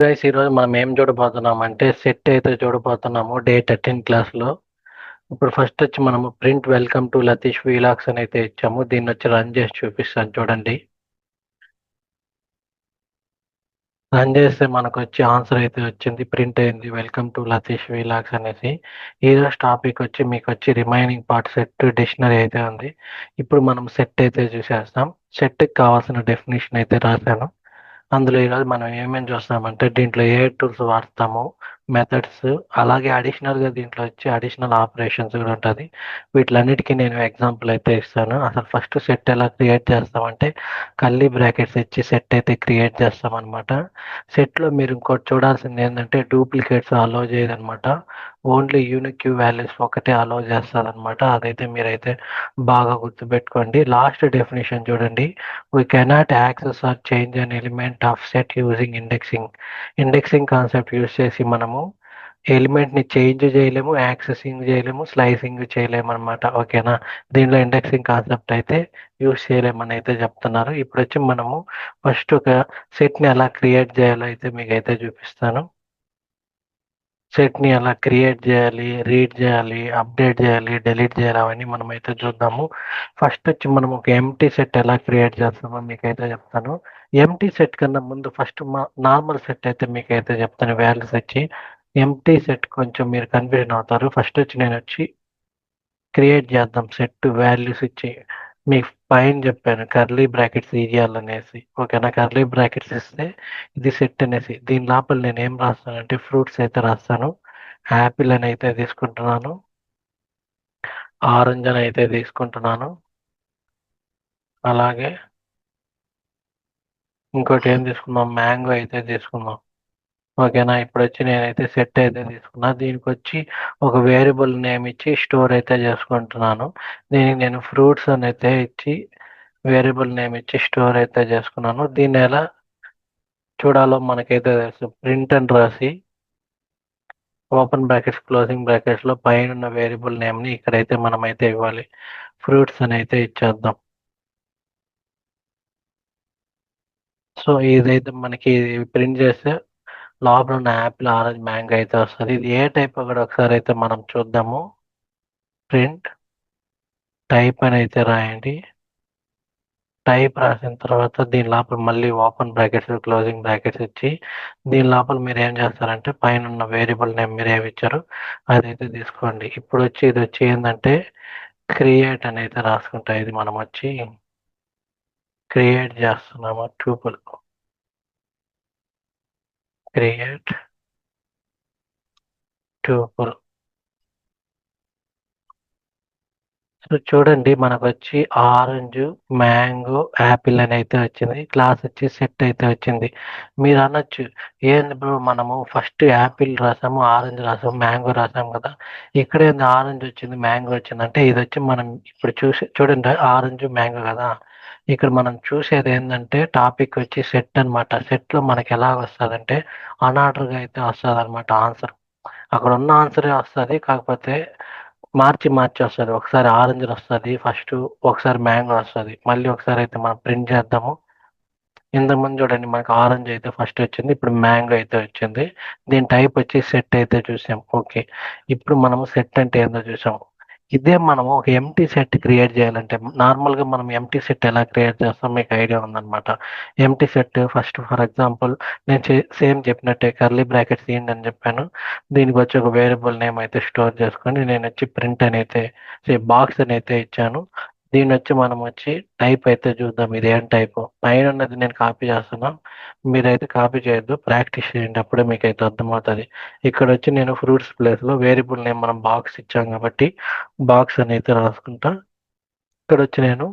Guys ఈరోజు మనం ఏం చూడబోతున్నాం అంటే సెట్ అయితే చూడబోతున్నాము డే 13 క్లాస్లో. ఇప్పుడు ఫస్ట్ వచ్చి మనము print welcome to Latheesh vlogs అని అయితే ఇచ్చాము. దీన్ని వచ్చి రన్ చేసి చూపిస్తాను చూడండి. రన్ చేస్తే మనకు వచ్చి ఆన్సర్ అయితే వచ్చింది, ప్రింట్ అయింది, వెల్కమ్ టు లతీష్ వీలాగ్స్ అనేసి. ఈరోజు టాపిక్ వచ్చి మీకు వచ్చి రిమైనింగ్ పార్ట్ సెట్ డిక్షనరీ అయితే ఉంది. ఇప్పుడు మనం సెట్ అయితే చూసేస్తాం. సెట్కి కావాల్సిన డెఫినేషన్ అయితే రాశాను. అందులో ఈరోజు మనం ఏమేమి చూస్తామంటే దీంట్లో ఏ టూల్స్ వాడతాము, మెథడ్స్, అలాగే అడిషనల్గా దీంట్లో వచ్చి అడిషనల్ ఆపరేషన్స్ కూడా ఉంటుంది. వీటిలన్నిటికీ నేను ఎగ్జాంపుల్ అయితే ఇస్తాను. అసలు ఫస్ట్ సెట్ ఎలా క్రియేట్ చేస్తామంటే కర్లీ బ్రాకెట్స్ ఇచ్చి సెట్ అయితే క్రియేట్ చేస్తామన్నమాట. సెట్లో మీరు ఇంకోటి చూడాల్సింది ఏంటంటే డూప్లికేట్స్ అలో చేయదన్నమాట. ఓన్లీ యూనిక్ వాల్యూస్ ఒకటే అలో చేస్తారనమాట. అదైతే మీరైతే బాగా గుర్తుపెట్టుకోండి. లాస్ట్ డెఫినేషన్ చూడండి. We cannot access or change an element of set using indexing. Indexing concept use చేసి మనము ఎలిమెంట్ని చేంజ్ చేయలేము, యాక్సెసింగ్ చేయలేము, స్లైసింగ్ చేయలేము అనమాట. ఓకేనా? దీనిలో ఇండెక్సింగ్ కాన్సెప్ట్ అయితే యూజ్ చేయలేమని అయితే చెప్తున్నారు. ఇప్పుడు వచ్చి మనము ఫస్ట్ ఒక సెట్ని ఎలా క్రియేట్ చేయాలో అయితే మీకైతే చూపిస్తాను. సెట్ని ఎలా క్రియేట్ చేయాలి, రీడ్ చేయాలి, అప్డేట్ చేయాలి, డిలీట్ చేయాలి, అవన్నీ మనమైతే చూద్దాము. ఫస్ట్ వచ్చి మనం ఒక ఎంటీ సెట్ ఎలా క్రియేట్ చేస్తామో మీకైతే చెప్తాను. ఎంటీ సెట్ కన్నా ముందు ఫస్ట్ నార్మల్ సెట్ అయితే మీకైతే చెప్తాను. వాల్యూస్ వచ్చి ఎంటీ సెట్ కొంచెం మీరు కన్ఫ్యూజన్ అవుతారు. ఫస్ట్ వచ్చి నేను వచ్చి క్రియేట్ చేద్దాం సెట్ వాల్యూస్ ఇచ్చి. మీకు పైన చెప్పాను కర్లీ బ్రాకెట్స్ ఇవ్వాలనేసి. ఓకేనా? కర్లీ బ్రాకెట్స్ ఇస్తే ఇది సెట్ అనేసి. దీని లోపల నేను ఏం రాస్తానంటే ఫ్రూట్స్ అయితే రాస్తాను. యాపిల్ అని అయితే తీసుకుంటున్నాను, ఆరెంజ్ అని అయితే తీసుకుంటున్నాను, అలాగే ఇంకోటి ఏం తీసుకుందాం, మ్యాంగో అయితే తీసుకుందాం. ఓకేనా? ఇప్పుడు వచ్చి నేనైతే సెట్ అయితే తీసుకున్నా. దీనికి వచ్చి ఒక వేరియబుల్ నేమ్ ఇచ్చి స్టోర్ అయితే చేసుకుంటున్నాను. దీనికి నేను ఫ్రూట్స్ అని అయితే ఇచ్చి వేరియబుల్ నేమ్ ఇచ్చి స్టోర్ అయితే చేసుకున్నాను. దీన్ని ఎలా చూడాలో మనకైతే తెలుసు. ప్రింట్ అని రాసి ఓపెన్ బ్రాకెట్స్ క్లోజింగ్ బ్రాకెట్స్లో పైన ఉన్న వేరియబుల్ నేమ్ని ఇక్కడైతే మనమైతే ఇవ్వాలి. ఫ్రూట్స్ అని అయితే ఇచ్చేద్దాం. సో ఇదైతే మనకి ప్రింట్ చేస్తే లోపల ఉన్న యాపిల్, ఆరెంజ్, మ్యాంగో అయితే వస్తుంది. ఇది ఏ టైప్ కూడా ఒకసారి అయితే మనం చూద్దాము. ప్రింట్ టైప్ అని అయితే రాయండి. టైప్ రాసిన తర్వాత దీని లోపల మళ్ళీ ఓపెన్ బ్రాకెట్స్ క్లోజింగ్ బ్రాకెట్స్ ఇచ్చి దీని లోపల మీరు ఏం చేస్తారంటే పైన ఉన్న వేరియబుల్ నేమ్ మీరు ఏమి ఇచ్చారో అదైతే తీసుకోండి. ఇప్పుడు వచ్చి ఇది వచ్చి ఏంటంటే క్రియేట్ అని అయితే రాసుకుంటా. ఇది మనం వచ్చి క్రియేట్ చేస్తున్నాము. ట్యూపుల్ క్రియేట్ ట్యూపుల్. సో చూడండి మనకు వచ్చి ఆరెంజ్, మ్యాంగో, యాపిల్ అని అయితే వచ్చింది. క్లాస్ వచ్చి సెట్ అయితే వచ్చింది. మీరు అనొచ్చు ఏంది బ్రో మనము ఫస్ట్ యాపిల్ రాసాము, ఆరెంజ్ రాసాము, మ్యాంగో రాసాము కదా, ఇక్కడ ఏంది ఆరెంజ్ వచ్చింది, మ్యాంగో వచ్చింది అంటే ఇది వచ్చి మనం ఇప్పుడు చూడండి ఆరెంజ్, మ్యాంగో కదా. ఇక్కడ మనం చూసేది ఏంటంటే టాపిక్ వచ్చి సెట్ అనమాట. సెట్లో మనకి ఎలా వస్తుందంటే అన్ఆర్డర్గా అయితే వస్తుంది అనమాట ఆన్సర్. అక్కడ ఉన్న ఆన్సరే వస్తుంది, కాకపోతే మార్చి మార్చి వస్తుంది. ఒకసారి ఆరెంజ్ వస్తుంది ఫస్ట్, ఒకసారి మ్యాంగో వస్తుంది, మళ్ళీ ఒకసారి అయితే మనం ప్రింట్ చేద్దాము. ఇంతకుముందు చూడండి మనకి ఆరెంజ్ అయితే ఫస్ట్ వచ్చింది, ఇప్పుడు మ్యాంగో అయితే వచ్చింది. దీని టైప్ వచ్చి సెట్ అయితే చూసాం. ఓకే, ఇప్పుడు మనము సెట్ అంటే ఏందో చూసాము. ఇదే మనము ఒక ఎంటీ సెట్ క్రియేట్ చేయాలంటే నార్మల్గా మనం ఎంటీ సెట్ ఎలా క్రియేట్ చేస్తాం మీకు ఐడియా ఉందన్నమాట. Empty set first for example నేను సేమ్ చెప్పినట్టే కర్లీ బ్రాకెట్స్ ఇవ్వండి అని చెప్పాను. దీనికి వచ్చి ఒక వేరియబుల్ నేమ్ అయితే స్టోర్ చేసుకొని నేను వచ్చి ప్రింట్ అని అయితే బాక్స్ అని అయితే ఇచ్చాను. దీన్ని వచ్చి మనం వచ్చి టైప్ అయితే చూద్దాం. ఇది ఏం టైప్ పైన ఉన్నది నేను కాపీ చేస్తున్నా, మీరైతే కాపీ చేయొద్దు, ప్రాక్టీస్ చేయండి, అప్పుడే మీకు అయితే అర్థమవుతుంది. ఇక్కడ వచ్చి నేను ఫ్రూట్స్ ప్లేస్లో వేరియబుల్ నేమ్ మనం బాక్స్ ఇచ్చాం కాబట్టి బాక్స్ అని అయితే రాసుకుంటా. ఇక్కడ వచ్చి నేను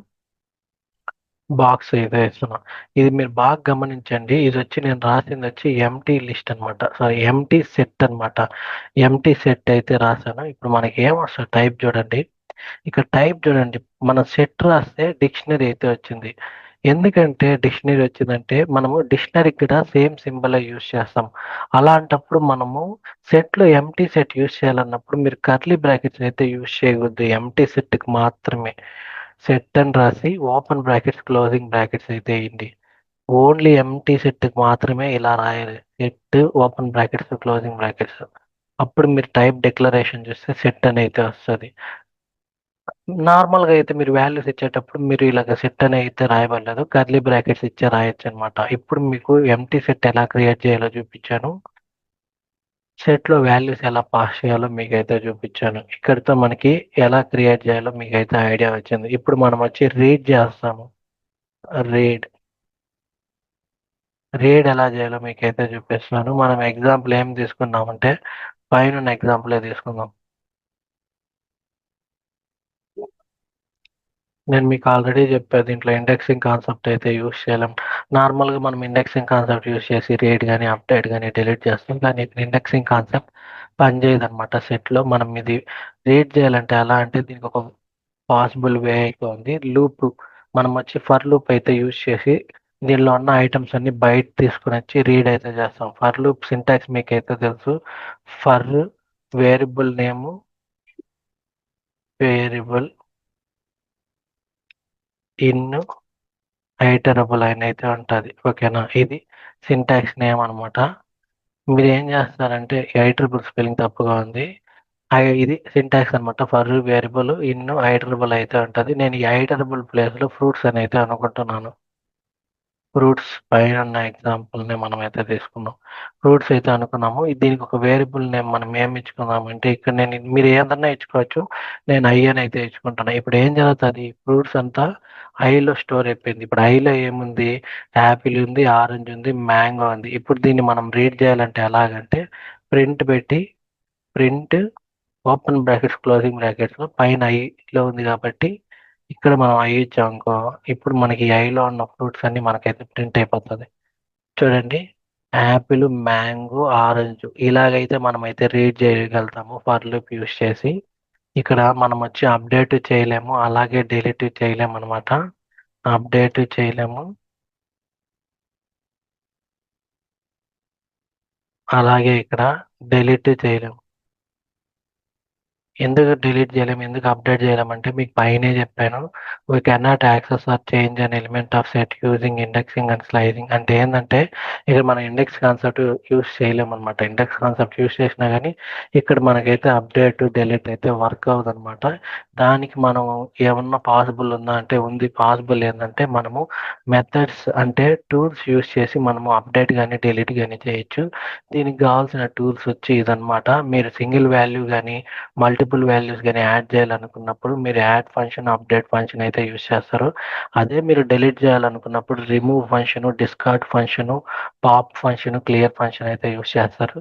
బాక్స్ అయితే ఇస్తున్నా. ఇది మీరు బాగా గమనించండి. ఇది వచ్చి నేను రాసింది వచ్చి ఎంటీ లిస్ట్ అనమాట, సారీ ఎంటీ సెట్ అనమాట. ఎంటీ సెట్ అయితే రాశాను. ఇప్పుడు మనకి ఏం వస్తుంది టైప్ చూడండి. ఇక్కడ టైప్ చూడండి, మనం సెట్ రాస్తే డిక్షనరీ అయితే వచ్చింది. ఎందుకంటే డిక్షనరీ వచ్చిందంటే మనము డిక్షనరీ కూడా సేమ్ సింబల్ యూజ్ చేస్తాం. అలాంటప్పుడు మనము సెట్లో ఎంటీ సెట్ యూజ్ చేయాలన్నప్పుడు మీరు కర్లీ బ్రాకెట్స్ అయితే యూజ్ చేయకూడదు. ఎంటీ సెట్కి మాత్రమే సెట్ అని రాసి ఓపెన్ బ్రాకెట్స్ క్లోజింగ్ బ్రాకెట్స్ అయితే వేయండి. ఓన్లీ ఎంటీ సెట్కి మాత్రమే ఇలా రాయాలి. Set open brackets closing brackets. అప్పుడు మీరు టైప్ డిక్లరేషన్ చూస్తే సెట్ అని అయితే వస్తుంది. నార్మల్గా అయితే మీరు వాల్యూస్ ఇచ్చేటప్పుడు మీరు ఇలాగ సెట్ అని అయితే రాయబడలేదు, కర్లీ బ్రాకెట్స్ ఇచ్చే రాయొచ్చు అనమాట. ఇప్పుడు మీకు ఎంటీ సెట్ ఎలా క్రియేట్ చేయాలో చూపించాను. సెట్లో వాల్యూస్ ఎలా పాస్ చేయాలో మీకైతే చూపించాను. ఇక్కడితో మనకి ఎలా క్రియేట్ చేయాలో మీకైతే ఐడియా వచ్చింది. ఇప్పుడు మనం వచ్చి రీడ్ చేస్తాము. రీడ్ రీడ్ ఎలా చేయాలో మీకైతే చూపిస్తున్నాను. మనం ఎగ్జాంపుల్ ఏం తీసుకున్నామంటే పైన ఎగ్జాంపులే తీసుకుందాం. నేను మీకు ఆల్రెడీ చెప్పా, దీంట్లో ఇండెక్సింగ్ కాన్సెప్ట్ అయితే యూస్ చేయలేం. నార్మల్గా మనం ఇండెక్సింగ్ కాన్సెప్ట్ యూస్ చేసి రీడ్ కానీ అప్డేట్ కానీ డిలీట్ చేస్తాం, కానీ ఇక్కడ ఇండెక్సింగ్ కాన్సెప్ట్ పనిచేయదు అనమాట. సెట్లో మనం ఇది రీడ్ చేయాలంటే ఎలా అంటే దీనికి ఒక పాసిబుల్ వే అయితే ఉంది. లూప్ మనం వచ్చి ఫర్ లూప్ అయితే యూస్ చేసి దీనిలో ఉన్న ఐటమ్స్ అన్ని బయట తీసుకుని వచ్చి రీడ్ అయితే చేస్తాం. ఫర్ లూప్ సింటాక్స్ మీకు అయితే తెలుసు. For variable name variable in iterable అని అయితే ఉంటుంది. ఓకేనా, ఇది సింటాక్స్ నేమ్ అనమాట. మీరు ఏం చేస్తారంటే ఐటరబుల్ స్పెల్లింగ్ తప్పుగా ఉంది. ఇది సింటాక్స్ అనమాట. ఫర్ వేరియబుల్ ఇన్ ఐటరబుల్ అయితే ఉంటుంది. నేను ఈ ఐటరబుల్ ప్లేస్లో ఫ్రూట్స్ అని అయితే అనుకుంటున్నాను. ఫ్రూట్స్ పైన ఉన్న ఎగ్జాంపుల్ని మనం అయితే తీసుకున్నాం. ఫ్రూట్స్ అయితే అనుకున్నాము. దీనికి ఒక వేరియబుల్ నేమ్ మనం ఏమి ఇచ్చుకుందామంటే ఇక్కడ నేను మీరు ఏదన్నా ఇచ్చుకోవచ్చు. నేను ఐ అని అయితే ఇచ్చుకుంటాను. ఇప్పుడు ఏం జరుగుతుంది, ఫ్రూట్స్ అంతా ఐలో స్టోర్ అయిపోయింది. ఇప్పుడు ఐలో ఏముంది, యాపిల్ ఉంది, ఆరెంజ్ ఉంది, మ్యాంగో ఉంది. ఇప్పుడు దీన్ని మనం రీడ్ చేయాలంటే ఎలాగంటే ప్రింట్ పెట్టి ప్రింట్ ఓపెన్ బ్రాకెట్స్ క్లోజింగ్ బ్రాకెట్స్లో పైన ఐలో ఉంది కాబట్టి ఇక్కడ మనం ఐ ఇచ్చాం అనుకో, ఇప్పుడు మనకి ఐలో ఉన్న ఫ్రూట్స్ అన్ని మనకైతే ప్రింట్ అయిపోతుంది. చూడండి, యాపిల్, మ్యాంగో, ఆరెంజ్ ఇలాగైతే మనం అయితే రీడ్ చేయగలుగుతాము ఫర్ లూప్ యూస్ చేసి. ఇక్కడ మనం వచ్చి అప్డేట్ చేయలేము, అలాగే డిలీట్ చేయలేము అనమాట. అప్డేట్ చేయలేము, అలాగే ఇక్కడ డిలీట్ చేయలేము. ఎందుకు డిలీట్ చేయలేము, ఎందుకు అప్డేట్ చేయలేమంటే మీకు పైనే చెప్పాను. We cannot access or change an element of set using indexing and sliding. అంటే ఏంటంటే ఇక్కడ మనం ఇండెక్స్ కాన్సెప్ట్ యూస్ చేయలేము అనమాట. ఇండెక్స్ కాన్సెప్ట్ యూస్ చేసినా కానీ ఇక్కడ మనకైతే అప్డేట్ డిలీట్ అయితే వర్క్ అవ్వదు అనమాట. దానికి మనం ఏమన్నా పాసిబుల్ ఉందా అంటే ఉంది. పాసిబుల్ ఏంటంటే మనము మెథడ్స్ అంటే టూల్స్ యూస్ చేసి మనము అప్డేట్ కానీ డిలీట్ కానీ చేయొచ్చు. దీనికి కావాల్సిన టూల్స్ వచ్చి ఇదనమాట. మీరు సింగిల్ వాల్యూ కానీ మల్టిపుల్ వాల్యూస్ కానీ యాడ్ చేయాలనుకున్నప్పుడు మీరు యాడ్ ఫంక్షన్, అప్డేట్ ఫంక్షన్ అయితే యూస్ చేస్తారు. అదే మీరు డిలీట్ చేయాలనుకున్నప్పుడు remove function, discard function, pop function, clear function అయితే యూస్ చేస్తారు.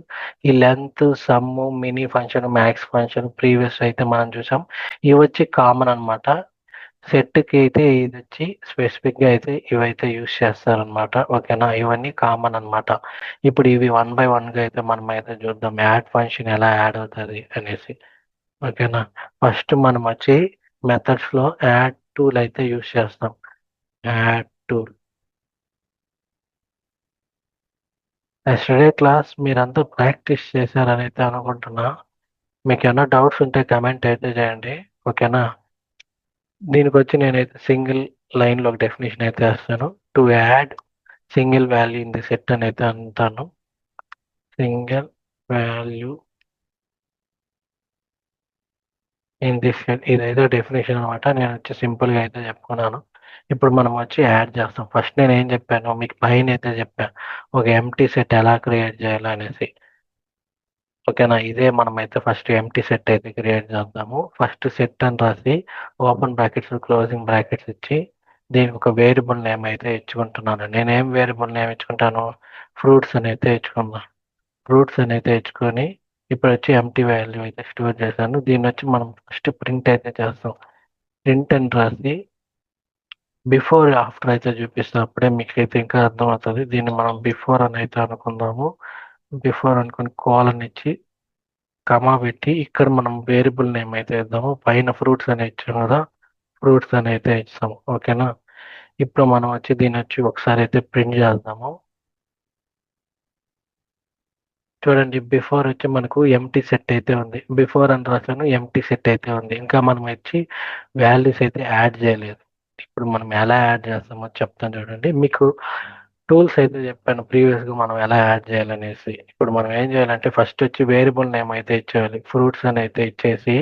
ఈ length, some, mini function, max function previous అయితే మనం చూసాం. ఇవి వచ్చి కామన్ అనమాట. సెట్కి అయితే ఇది వచ్చి స్పెసిఫిక్గా అయితే ఇవైతే యూస్ చేస్తారనమాట. ఓకేనా, ఇవన్నీ కామన్ అనమాట. ఇప్పుడు ఇవి వన్ బై వన్గా అయితే మనం అయితే చూద్దాం యాడ్ ఫంక్షన్ ఎలా యాడ్ అవుతుంది అనేసి. ఓకేనా, ఫస్ట్ మనం వచ్చి మెథడ్స్లో యాడ్ టూల్ అయితే యూస్ చేస్తాం. Add tool. ఎస్టర్డే క్లాస్ మీరంతా ప్రాక్టీస్ చేశారని అయితే అనుకుంటున్నా. మీకు ఏమైనా డౌట్స్ ఉంటే కమెంట్ అయితే చేయండి. ఓకేనా, దీనికి వచ్చి నేనైతే సింగిల్ లైన్లో ఒక డెఫినేషన్ అయితే వేస్తాను. To add single value in the set అని అయితే అంటాను. Single value in this set, ఇదైతే డెఫినేషన్ అనమాట. నేను వచ్చి సింపుల్గా అయితే చెప్పుకున్నాను. ఇప్పుడు మనం వచ్చి యాడ్ చేస్తాం. ఫస్ట్ నేను ఏం చెప్పాను మీకు పైన అయితే చెప్పాను, ఒక ఎంటీ సెట్ ఎలా క్రియేట్ చేయాలి అనేసి. ఓకేనా, ఇదే మనం అయితే ఫస్ట్ ఎంటీ సెట్ అయితే క్రియేట్ చేద్దాము. ఫస్ట్ సెట్ అని రాసి ఓపెన్ బ్రాకెట్స్ క్లోజింగ్ బ్రాకెట్స్ ఇచ్చి దీనికి ఒక వేరియబుల్ నేమ్ అయితే ఇచ్చుకుంటున్నాను. నేనేం వేరియబుల్ నేమ్ ఇచ్చుకుంటాను, ఫ్రూట్స్ అని అయితే ఇచ్చుకున్నాను. ఫ్రూట్స్ అని అయితే ఇచ్చుకొని ఇప్పుడు వచ్చి ఎంటీ వాల్యూ అయితే స్టోర్ చేశాను. దీన్ని వచ్చి మనం ఫస్ట్ ప్రింట్ అయితే చేస్తాం. ప్రింట్ అని రాసి బిఫోర్ ఆఫ్టర్ అయితే చూపిస్తాం. అప్పుడే మీకు అయితే ఇంకా అర్థమవుతుంది. దీన్ని మనం బిఫోర్ అని అయితే అనుకుందాము. బిఫోర్ అనుకుని కోలన్ ఇచ్చి కమా పెట్టి ఇక్కడ మనం వేరియబుల్ నేమ్ అయితే ఇద్దాము. పైన ఫ్రూట్స్ అని ఇచ్చాం కదా, ఫ్రూట్స్ అని అయితే ఇస్తాము. ఓకేనా, ఇప్పుడు మనం వచ్చి దీన్ని వచ్చి ఒకసారి అయితే ప్రింట్ చేద్దాము. చూడండి, బిఫోర్ వచ్చి మనకు ఎంటీ సెట్ అయితే ఉంది. బిఫోర్ అని రాసాను, ఎంటీ సెట్ అయితే ఉంది. ఇంకా మనం వచ్చి వాల్యూస్ అయితే యాడ్ చేయలేదు. ఇప్పుడు మనం ఎలా యాడ్ చేస్తామో చెప్తాను చూడండి. మీకు టూల్స్ అయితే చెప్పాను ప్రీవియస్గా మనం ఎలా యాడ్ చేయాలనేసి. ఇప్పుడు మనం ఏం చేయాలంటే ఫస్ట్ వచ్చి వేరియబుల్ నేమ్ అయితే ఇచ్చేయాలి. ఫ్రూట్స్ అని అయితే ఇచ్చేసి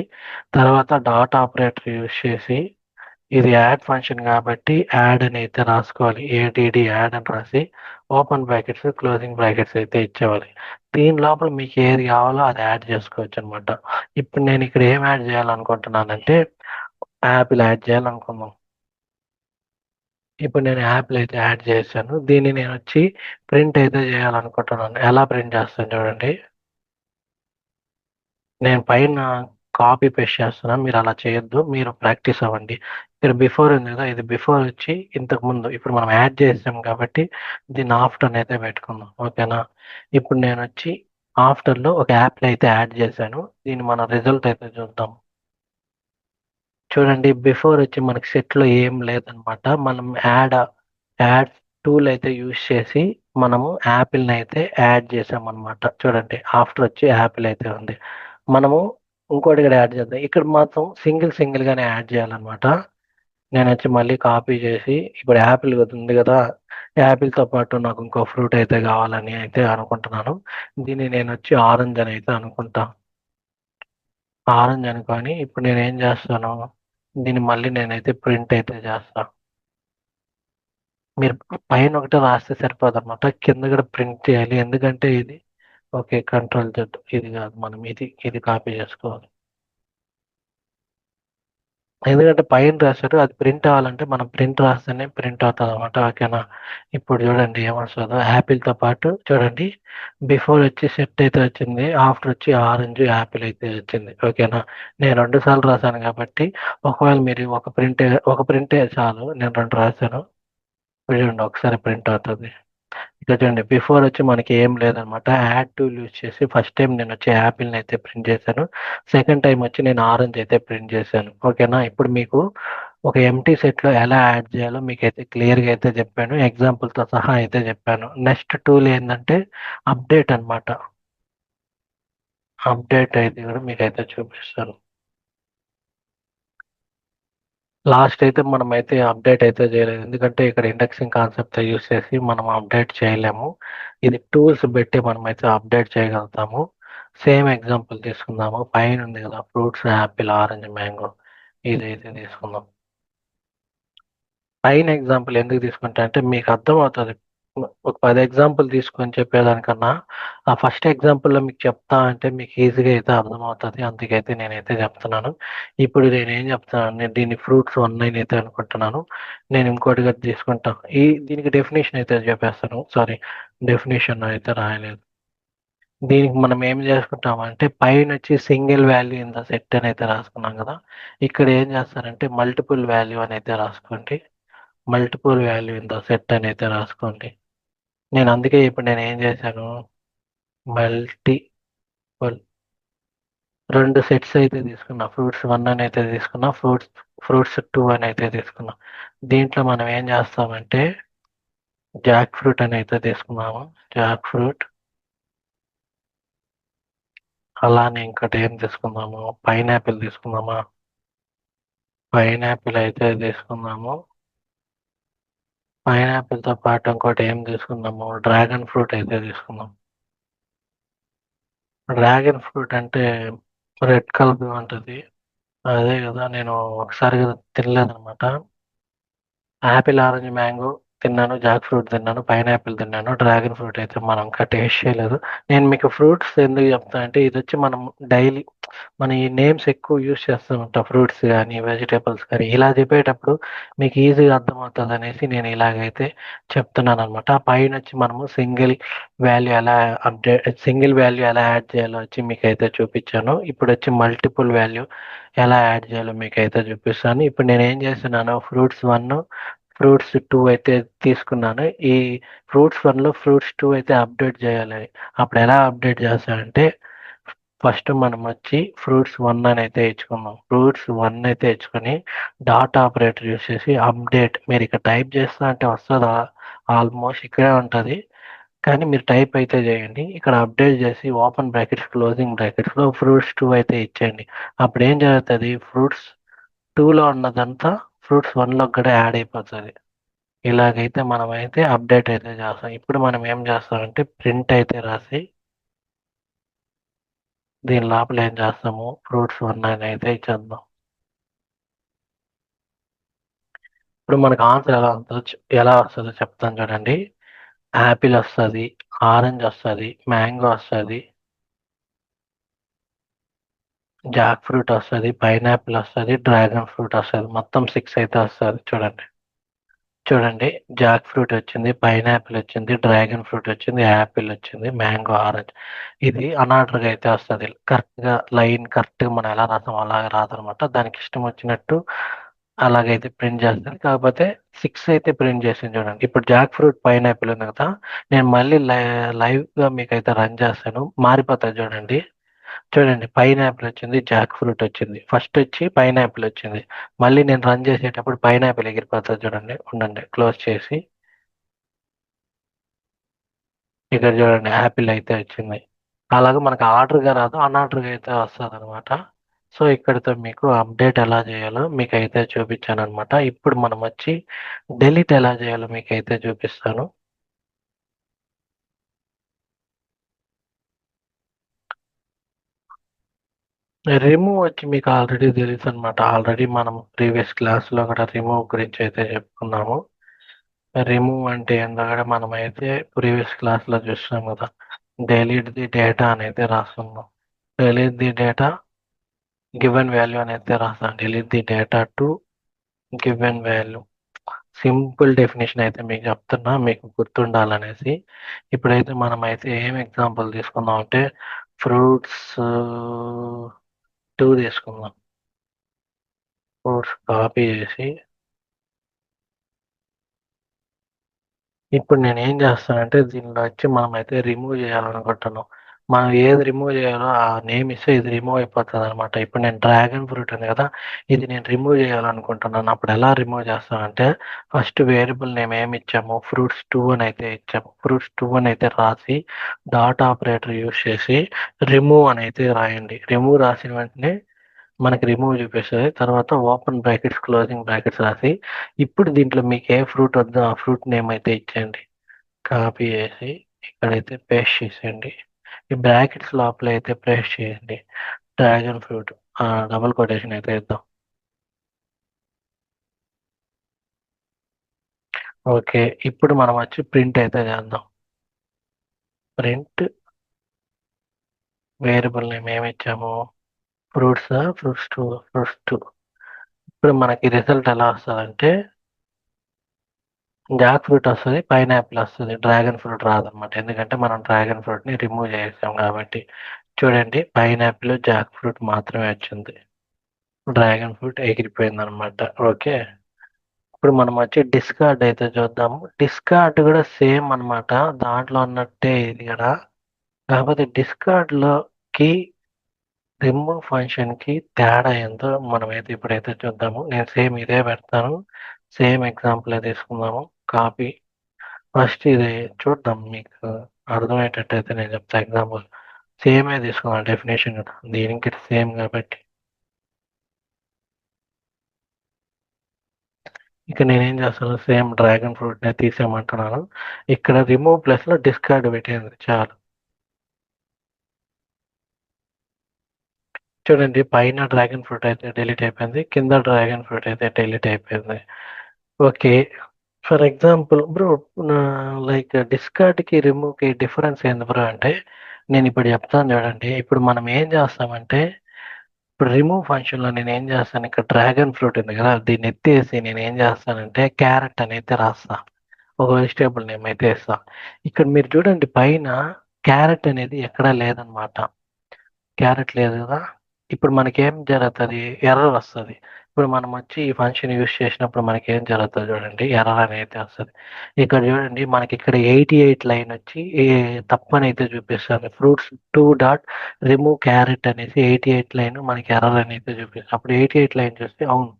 తర్వాత డాట్ ఆపరేటర్ యూజ్ చేసి ఇది యాడ్ ఫంక్షన్ కాబట్టి యాడ్ అని అయితే రాసుకోవాలి. ఏడిడి యాడ్ అని రాసి ఓపెన్ బ్రాకెట్స్ క్లోజింగ్ బ్రాకెట్స్ అయితే ఇచ్చేవాలి. దీని లోపల మీకు ఏది కావాలో అది యాడ్ చేసుకోవచ్చు అనమాట. ఇప్పుడు నేను ఇక్కడ ఏం యాడ్ చేయాలనుకుంటున్నానంటే యాపిల్ యాడ్ చేయాలనుకుందాం. ఇప్పుడు నేను యాప్‌లో అయితే యాడ్ చేశాను. దీన్ని నేనొచ్చి ప్రింట్ అయితే చేయాలనుకుంటున్నాను. ఎలా ప్రింట్ చేస్తాను చూడండి. నేను పైన కాపీ పేస్ట్ చేస్తున్నాను. మీరు అలా చేయొద్దు. మీరు ప్రాక్టీస్ అవ్వండి. ఇక్కడ బిఫోర్ ఉంది కదా! ఇది బిఫోర్ వచ్చి ఇంతకుముందు. ఇప్పుడు మనం యాడ్ చేసాం కాబట్టి దీన్ని ఆఫ్టర్ అని అయితే పెట్టుకుందాం. ఓకేనా? ఇప్పుడు నేనొచ్చి ఆఫ్టర్‌లో ఒక యాప్‌ని అయితే యాడ్ చేశాను. దీన్ని మన రిజల్ట్ అయితే చూద్దాం. చూడండి బిఫోర్ వచ్చి మనకి సెట్‌లో ఏం లేదనమాట. మనం యాడ్ టూల్ అయితే యూజ్ చేసి మనము యాపిల్‌ని అయితే యాడ్ చేసామనమాట. చూడండి ఆఫ్టర్ వచ్చి యాపిల్ అయితే ఉంది. మనము ఇంకోటి కూడా యాడ్ చేద్దాం. ఇక్కడ మాత్రం సింగిల్‌గానే యాడ్ చేయాలనమాట. నేనొచ్చి మళ్ళీ కాపీ చేసి ఇప్పుడు యాపిల్ ఉంది కదా! యాపిల్‌తో పాటు నాకు ఇంకో ఫ్రూట్ అయితే కావాలని అయితే అనుకుంటున్నాను. దీన్ని నేనొచ్చి ఆరెంజ్ అని అయితే అనుకుంటా. ఆరెంజ్ అనుకోని ఇప్పుడు నేనేం చేస్తాను, దీన్ని మళ్ళీ నేనైతే ప్రింట్ అయితే చేస్తా. మీరు పైన ఒకటే రాస్తే సరిపోదనమాట. కింద కూడా ప్రింట్ చేయాలి. ఎందుకంటే ఇది ఓకే. కంట్రోల్ జెడ్ ఇది కాదు. మనం ఇది కాపీ చేసుకోవాలి. ఎందుకంటే పైన రాసారు. అది ప్రింట్ అవ్వాలంటే మనం ప్రింట్ రాస్తేనే ప్రింట్ అవుతదనమాట. ఓకేనా? ఇప్పుడు చూడండి ఏమొస్తదో యాపిల్‌తో పాటు చూడండి బిఫోర్ వచ్చి సెట్ అయితే వచ్చింది. ఆఫ్టర్ వచ్చి ఆరెంజ్, యాపిల్ అయితే వచ్చింది. ఓకేనా? నేను 2 సార్లు రాసాను కాబట్టి ఒకవేళ మీరు ఒక ప్రింటే చాలు. నేను 2 రాసాను. ఇప్పుడు చూడండి ఒకసారి ప్రింట్ అవుతది. ఇక్కడ చూడండి బిఫోర్ వచ్చి మనకి ఏం లేదనమాట. యాడ్ టూల్ యూజ్ చేసి ఫస్ట్ టైమ్ నేనొచ్చి యాపిల్‌ని అయితే ప్రింట్ చేశాను. సెకండ్ టైమ్ వచ్చి నేను ఆరెంజ్ అయితే ప్రింట్ చేశాను. ఓకేనా? ఇప్పుడు మీకు ఒక ఎంప్టీ సెట్‌లో ఎలా యాడ్ చేయాలో మీకైతే క్లియర్‌గా అయితే చెప్పాను. ఎగ్జాంపుల్‌తో సహా అయితే చెప్పాను. నెక్స్ట్ టూల్ ఏందంటే అప్డేట్ అనమాట. అప్డేట్ అయితే కూడా మీకైతే చూపిస్తాను. లాస్ట్ అయితే మనమైతే అప్డేట్ అయితే చేయలేదు. ఎందుకంటే ఇక్కడ ఇండెక్సింగ్ కాన్సెప్ట్ యూజ్ చేసి మనం అప్డేట్ చేయలేము. ఇది టూల్స్ పెట్టి మనమైతే అప్డేట్ చేయగలుగుతాము. సేమ్ ఎగ్జాంపుల్ తీసుకుందాము. పైన ఉంది కదా! ఫ్రూట్స్ యాపిల్, ఆరెంజ్, మ్యాంగో ఇదైతే తీసుకుందాం. పైన ఎగ్జాంపుల్ ఎందుకు తీసుకుంటా అంటే మీకు అర్థమవుతది. ఒక 10 ఎగ్జాంపుల్ తీసుకొని చెప్పేదానికన్నా, ఆ ఫస్ట్ ఎగ్జాంపుల్‌లో మీకు చెప్తా అంటే మీకు ఈజీగా అయితే అర్థమవుతది. అందుకైతే నేనైతే చెప్తున్నాను. ఇప్పుడు నేనేం చెప్తున్నాను నేను దీన్ని ఫ్రూట్స్ 1 నేనైతే అనుకుంటున్నాను. నేను ఇంకోటిగా తీసుకుంటా. దీనికి డెఫినిషన్ అయితే చెప్పేస్తాను. సారీ డెఫినిషన్ అయితే రాయలేదు. దీనికి మనం ఏం చేసుకుంటామంటే పైనొచ్చి single value in the set అని అయితే రాసుకున్నాం కదా! ఇక్కడ ఏం చేస్తారంటే మల్టిపుల్ వాల్యూ అని అయితే రాసుకోండి. Multiple value in the set అని అయితే రాసుకోండి. నేను అందుకే ఇప్పుడు నేనేం చేశాను మల్టిపుల్ 2 సెట్స్ అయితే తీసుకున్నా. ఫ్రూట్స్ 1 అని అయితే తీసుకున్నా. ఫ్రూట్స్ 2 అని అయితే తీసుకున్నా. దీంట్లో మనం ఏం చేస్తామంటే జాక్ ఫ్రూట్ అని అయితే తీసుకున్నాము. జాక్ ఫ్రూట్ అలానే ఇంకోటి ఏం తీసుకుందాము పైనాపిల్ తీసుకుందామా? పైనాపిల్ అయితే తీసుకుందాము. పైనాపిల్‌తో పాటు ఇంకోటి ఏం తీసుకుందాము డ్రాగన్ ఫ్రూట్ అయితే తీసుకుందాం. డ్రాగన్ ఫ్రూట్ అంటే రెడ్ కలర్‌లో ఉంటది. అదే గదా! నేను ఒకసారి గూడా తినలేదనమాట. యాపిల్, ఆరెంజ్, మ్యాంగో తిన్నాను. జాక్ ఫ్రూట్ తిన్నాను. పైనాపిల్ తిన్నాను. డ్రాగన్ ఫ్రూట్ అయితే మనం ఇంకా టేస్ట్ చేయలేదు. నేను మీకు ఫ్రూట్స్ ఎందుకు చెప్తానంటే ఇదొచ్చి మనం డైలీ మన ఈ నేమ్స్ ఎక్కువ యూజ్ చేస్తూ ఉంటాం. ఫ్రూట్స్ గానీ, వెజిటబుల్స్ కానీ ఇలా చెప్పేటప్పుడు మీకు ఈజీగా అర్థమవుతదనేసి నేను ఇలాగైతే చెప్తున్నాననమాట. ఆ పైనొచ్చి మనము సింగిల్ వాల్యూ ఎలా యాడ్ చేయాలో వచ్చి మీకైతే చూపిచ్చాను. ఇప్పుడొచ్చి మల్టిపుల్ వాల్యూ ఎలా యాడ్ చేయాలో మీకైతే చూపిస్తాను. ఇప్పుడు నేనేం చేస్తున్నాను ఫ్రూట్స్ 1, ఫ్రూట్స్ 2 అయితే తీసుకున్నాను. ఈ ఫ్రూట్స్ 1లో ఫ్రూట్స్ 2 అయితే అప్డేట్ చేయాలి. అప్పుడెలా అప్డేట్ చేస్తానంటే ఫస్ట్ మనమొచ్చి ఫ్రూట్స్ 1 అని అయితే ఇచ్చుకుందాం. ఫ్రూట్స్ 1 అయితే ఇచ్చుకొని డాట్ ఆపరేటర్ యూజ్ చేసి అప్డేట్ మీరిక్కడ టైప్ చేస్తా అంటే వస్తదా? ఆల్మోస్ట్ ఇక్కడే ఉంటది. కానీ మీరు టైప్ అయితే చేయండి. ఇక్కడ అప్డేట్ చేసి ఓపెన్ బ్రాకెట్స్, క్లోజింగ్ బ్రాకెట్స్‌లో ఫ్రూట్స్ 2 అయితే ఇచ్చేయండి. అప్పుడేం జరుగుతది ఫ్రూట్స్ 2లో ఉన్నదంతా ఫ్రూట్స్ 1లోకి కూడా యాడ్ అయిపోతది. ఇలాగైతే మనమైతే అప్డేట్ అయితే చేస్తాం. ఇప్పుడు మనం ఏం చేస్తామంటే ప్రింట్ అయితే రాసి దీని లోపల ఏం చేస్తాము ఫ్రూట్స్ ఉన్నాయని అయితే ఇచ్చేద్దాం. ఇప్పుడు మనకు ఆన్సర్ ఎలా వస్తుందో చెప్తాను చూడండి. యాపిల్ వస్తుంది, ఆరెంజ్ వస్తుంది, మ్యాంగో వస్తుంది, జాక్ ఫ్రూట్ వస్తుంది, పైనాపిల్ వస్తుంది, డ్రాగన్ ఫ్రూట్ వస్తుంది. మొత్తం 6 అయితే వస్తుంది చూడండి. చూడండి, జాక్ ఫ్రూట్ వచ్చింది, పైనాపిల్ వచ్చింది, డ్రాగన్ ఫ్రూట్ వచ్చింది, యాపిల్ వచ్చింది, మ్యాంగో, ఆరెంజ్. ఇది అనార్డర్గా అయితే వస్తుంది. కరెక్ట్గా లైన్ కరెక్ట్గా మనం ఎలా రాసాం అలాగే రాదనమాట. దానికి ఇష్టం వచ్చినట్టు అలాగైతే ప్రింట్ చేస్తుంది. కాకపోతే 6 అయితే ప్రింట్ చేసింది చూడండి. ఇప్పుడు జాక్ ఫ్రూట్, పైనాపిల్ ఉంది కదా, నేను మళ్ళీ లైవ్గా మీకైతే రన్ చేస్తాను. మారిపోతుంది చూడండి. చూడండి, పైనాపిల్ వచ్చింది, జాక్ ఫ్రూట్ వచ్చింది. ఫస్ట్ వచ్చి పైనాపిల్ వచ్చింది. మళ్ళీ నేను రన్ చేసేటప్పుడు పైనాపిల్ ఎగిరిపోతుంది చూడండి. ఉండండి, క్లోజ్ చేసి ఇక్కడ చూడండి యాపిల్ అయితే వచ్చింది. అలాగే మనకు ఆర్డర్గా రాదు, అన్ఆర్డర్గా అయితే వస్తుంది అనమాట. సో ఇక్కడితో మీకు అప్డేట్ ఎలా చేయాలో మీకైతే చూపించాను అనమాట. ఇప్పుడు మనం వచ్చి డెలీట్ ఎలా చేయాలో మీకైతే చూపిస్తాను. రిమూవ్ వచ్చి మీకు ఆల్రెడీ తెలుసు అనమాట. ఆల్రెడీ మనం ప్రీవియస్ క్లాస్లో కూడా రిమూవ్ గురించి అయితే చెప్పుకున్నాము. రిమూవ్ అంటే ఏంటంటే మనమైతే ప్రీవియస్ క్లాస్లో చూస్తున్నాం కదా, డెలీట్ ది డేటా అని అయితే రాస్తున్నాం. Delete the data given value అని అయితే రాస్తాం. Delete the data to given value. Simple definition అయితే మీకు చెప్తున్నా, మీకు గుర్తుండాలనేసి. ఇప్పుడైతే మనం అయితే ఏం ఎగ్జాంపుల్ తీసుకుందాం అంటే ఫ్రూట్స్ 2 తీసుకుందాం. ఫ్రూట్స్ కాపీ చేసి ఇప్పుడు నేను ఏం చేస్తానంటే దీనిలో వచ్చి మనమైతే రిమూవ్ చేయాలనుకుంటున్నాం. మనం ఏది రిమూవ్ చేయాలో ఆ నేమ్ ఇస్తే ఇది రిమూవ్ అయిపోతుంది అనమాట. ఇప్పుడు నేను డ్రాగన్ ఫ్రూట్ ఉంది కదా, ఇది నేను రిమూవ్ చేయాలనుకుంటున్నాను. అప్పుడు ఎలా రిమూవ్ చేస్తానంటే ఫస్ట్ వేరియబుల్ నేమ్ ఏమి ఇచ్చాము, ఫ్రూట్స్ 2 అని అయితే ఇచ్చాము. ఫ్రూట్స్ 2 అని అయితే రాసి డాట్ ఆపరేటర్ యూస్ చేసి రిమూవ్ అని అయితే రాయండి. రిమూవ్ రాసిన వెంటనే మనకి రిమూవ్ చూపిస్తుంది. తర్వాత ఓపెన్ బ్రాకెట్స్, క్లోజింగ్ బ్రాకెట్స్ రాసి ఇప్పుడు దీంట్లో మీకు ఏ ఫ్రూట్ వద్దో ఆ ఫ్రూట్ నేమ్ అయితే ఇచ్చేయండి. కాపీ చేసి ఇక్కడైతే పేస్ట్ చేసేయండి. ఈ బ్రాకెట్స్ లోపల అయితే పేస్ట్ చేయండి. డ్రాగన్ ఫ్రూట్ డబుల్ కొటేషన్ అయితే ఇద్దాం. ఓకే, ఇప్పుడు మనం వచ్చి ప్రింట్ అయితే చేద్దాం. ప్రింట్ వేరియబుల్ నేమ్ ఏమి ఇచ్చాము, ఫ్రూట్స్ 2. ఇప్పుడు మనకి రిజల్ట్ ఎలా వస్తుందంటే జాక్ ఫ్రూట్ వస్తుంది, పైనాపిల్ వస్తుంది, డ్రాగన్ ఫ్రూట్ రాదనమాట. ఎందుకంటే మనం డ్రాగన్ ఫ్రూట్ని రిమూవ్ చేసాం కాబట్టి. చూడండి, పైనాపిల్, జాక్ ఫ్రూట్ మాత్రమే వచ్చింది. డ్రాగన్ ఫ్రూట్ ఎగిరిపోయింది అనమాట. ఓకే, ఇప్పుడు మనం వచ్చి డిస్కార్డ్ అయితే చూద్దాము. డిస్కార్డ్ కూడా సేమ్ అనమాట, దాంట్లో ఉన్నట్టే ఇది కూడా. కాకపోతే డిస్కార్డ్లోకి రిమూవ్ ఫంక్షన్కి తేడా ఏందో మనమైతే ఇప్పుడైతే చూద్దాము. నేను సేమ్ ఇదే పెడతాను. సేమ్ ఎగ్జాంపుల్ తీసుకుందాము. కాపీ ఫస్ట్ ఇది చూద్దాం, మీకు అర్థమయ్యేటట్టయితే నేను చెప్తా ఎగ్జాంపుల్. సేమే తీసుకున్నాను డెఫినేషన్ కూడా, దీనికి సేమ్ కాబట్టి. ఇక నేనేం చేస్తాను, సేమ్ డ్రాగన్ ఫ్రూట్నే తీసేయమంటున్నాను. ఇక్కడ రిమూవ్ ప్లస్లో డిస్కార్డ్ పెట్టింది చాలు. చూడండి, పైన డ్రాగన్ ఫ్రూట్ అయితే డిలీట్ అయిపోయింది, కింద డ్రాగన్ ఫ్రూట్ అయితే డిలీట్ అయిపోయింది. Okay, for example bro, like డిస్కార్డ్కి రిమూవ్కి డిఫరెన్స్ ఏంది బ్రో అంటే నేను ఇప్పుడు చెప్తాను చూడండి. ఇప్పుడు మనం ఏం చేస్తామంటే ఇప్పుడు రిమూవ్ ఫంక్షన్లో నేను ఏం చేస్తాను, ఇక్కడ డ్రాగన్ ఫ్రూట్ ఉంది కదా, దీన్ని ఎత్తేసి నేను ఏం చేస్తానంటే క్యారెట్ అని అయితే రాస్తా. ఒక వెజిటేబుల్ నేమ్ అయితే ఇస్తా. ఇక్కడ మీరు చూడండి, పైన క్యారెట్ అనేది ఎక్కడా లేదనమాట. క్యారెట్ లేదు కదా. ఇప్పుడు మనకేం జరుగుతుంది, ఎర్రర్ వస్తుంది. ఇప్పుడు మనం వచ్చి ఈ ఫంక్షన్ యూస్ చేసినప్పుడు మనకి ఏం జరుగుతుంది చూడండి, ఎర్రర్ అని అయితే వస్తుంది. ఇక్కడ చూడండి, మనకి ఇక్కడ 88 లైన్ వచ్చి తప్పని అయితే చూపిస్తుంది. ఫ్రూట్స్ 2 డాట్ రిమూవ్ క్యారెట్ అనేసి 88 లైన్ మనకి ఎర్రర్ అని అయితే చూపిస్తుంది. అప్పుడు 88 లైన్ చూస్తే అవును,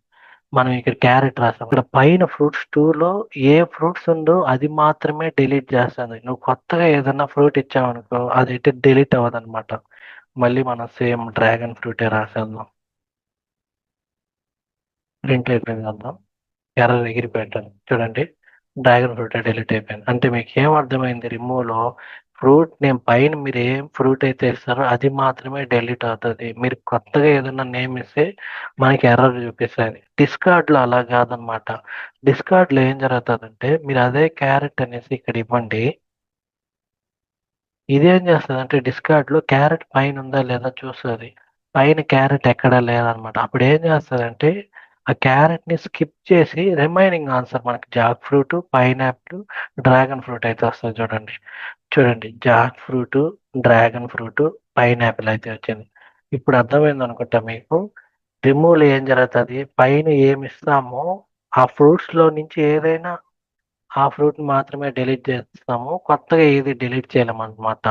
మనం ఇక్కడ క్యారెట్ రాసాం. ఇక్కడ పైన ఫ్రూట్స్ 2లో ఏ ఫ్రూట్స్ ఉందో అది మాత్రమే డిలీట్ చేస్తుంది. నువ్వు కొత్తగా ఏదైనా ఫ్రూట్ ఇచ్చావనుకో అదైతే డిలీట్ అవ్వదన్నమాట. మళ్ళీ మనం సేమ్ డ్రాగన్ ఫ్రూటే రాసేద్దాం. ప్రింట్ అయిపోయింది కదా, ఎర్రర్ ఎగిరిపోయాను చూడండి. డ్రాగన్ ఫ్రూట్ డిలీట్ అయిపోయింది. అంటే మీకేం అర్థమైంది రిమూవ్‌లో ఫ్రూట్ నేమ్ పైన మీరు ఏం ఫ్రూట్ అయితే ఇస్తారో అది మాత్రమే డిలీట్ అవుతది. మీరు కొత్తగా ఏదైనా నేమ్ ఇస్తే మనకి ఎర్రర్ చూపిస్తది. డిస్కార్డ్‌లో అలా కాదనమాట. డిస్కార్డ్‌లో ఏం జరుగుతదంటే మీరు అదే క్యారెట్ అనేసి ఇక్కడ ఇవ్వండి. ఇదేం చేస్తదంటే డిస్కార్డ్‌లో క్యారెట్ పైన ఉందా లేదా చూస్తది. పైన క్యారెట్ ఎక్కడా లేదనమాట. అప్పుడేం చేస్తదంటే ఆ క్యారెట్‌ని స్కిప్ చేసి రిమైనింగ్ ఆన్సర్ మనకి Jack fruit, pineapple, dragon fruit అయితే వస్తది చూడండి. చూడండి Jack fruit, dragon fruit, pineapple అయితే వచ్చింది. ఇప్పుడు అర్థమైందనుకుంటా మీకు. రిమూవ్‌లో ఏం జరుగుతది పైన ఏమిస్తామో ఆ ఫ్రూట్స్‌లో నుంచి ఏదైనా ఆ ఫ్రూట్‌ని మాత్రమే డిలీట్ చేస్తాము. కొత్తగా ఏది డిలీట్ చేయలేమనమాట.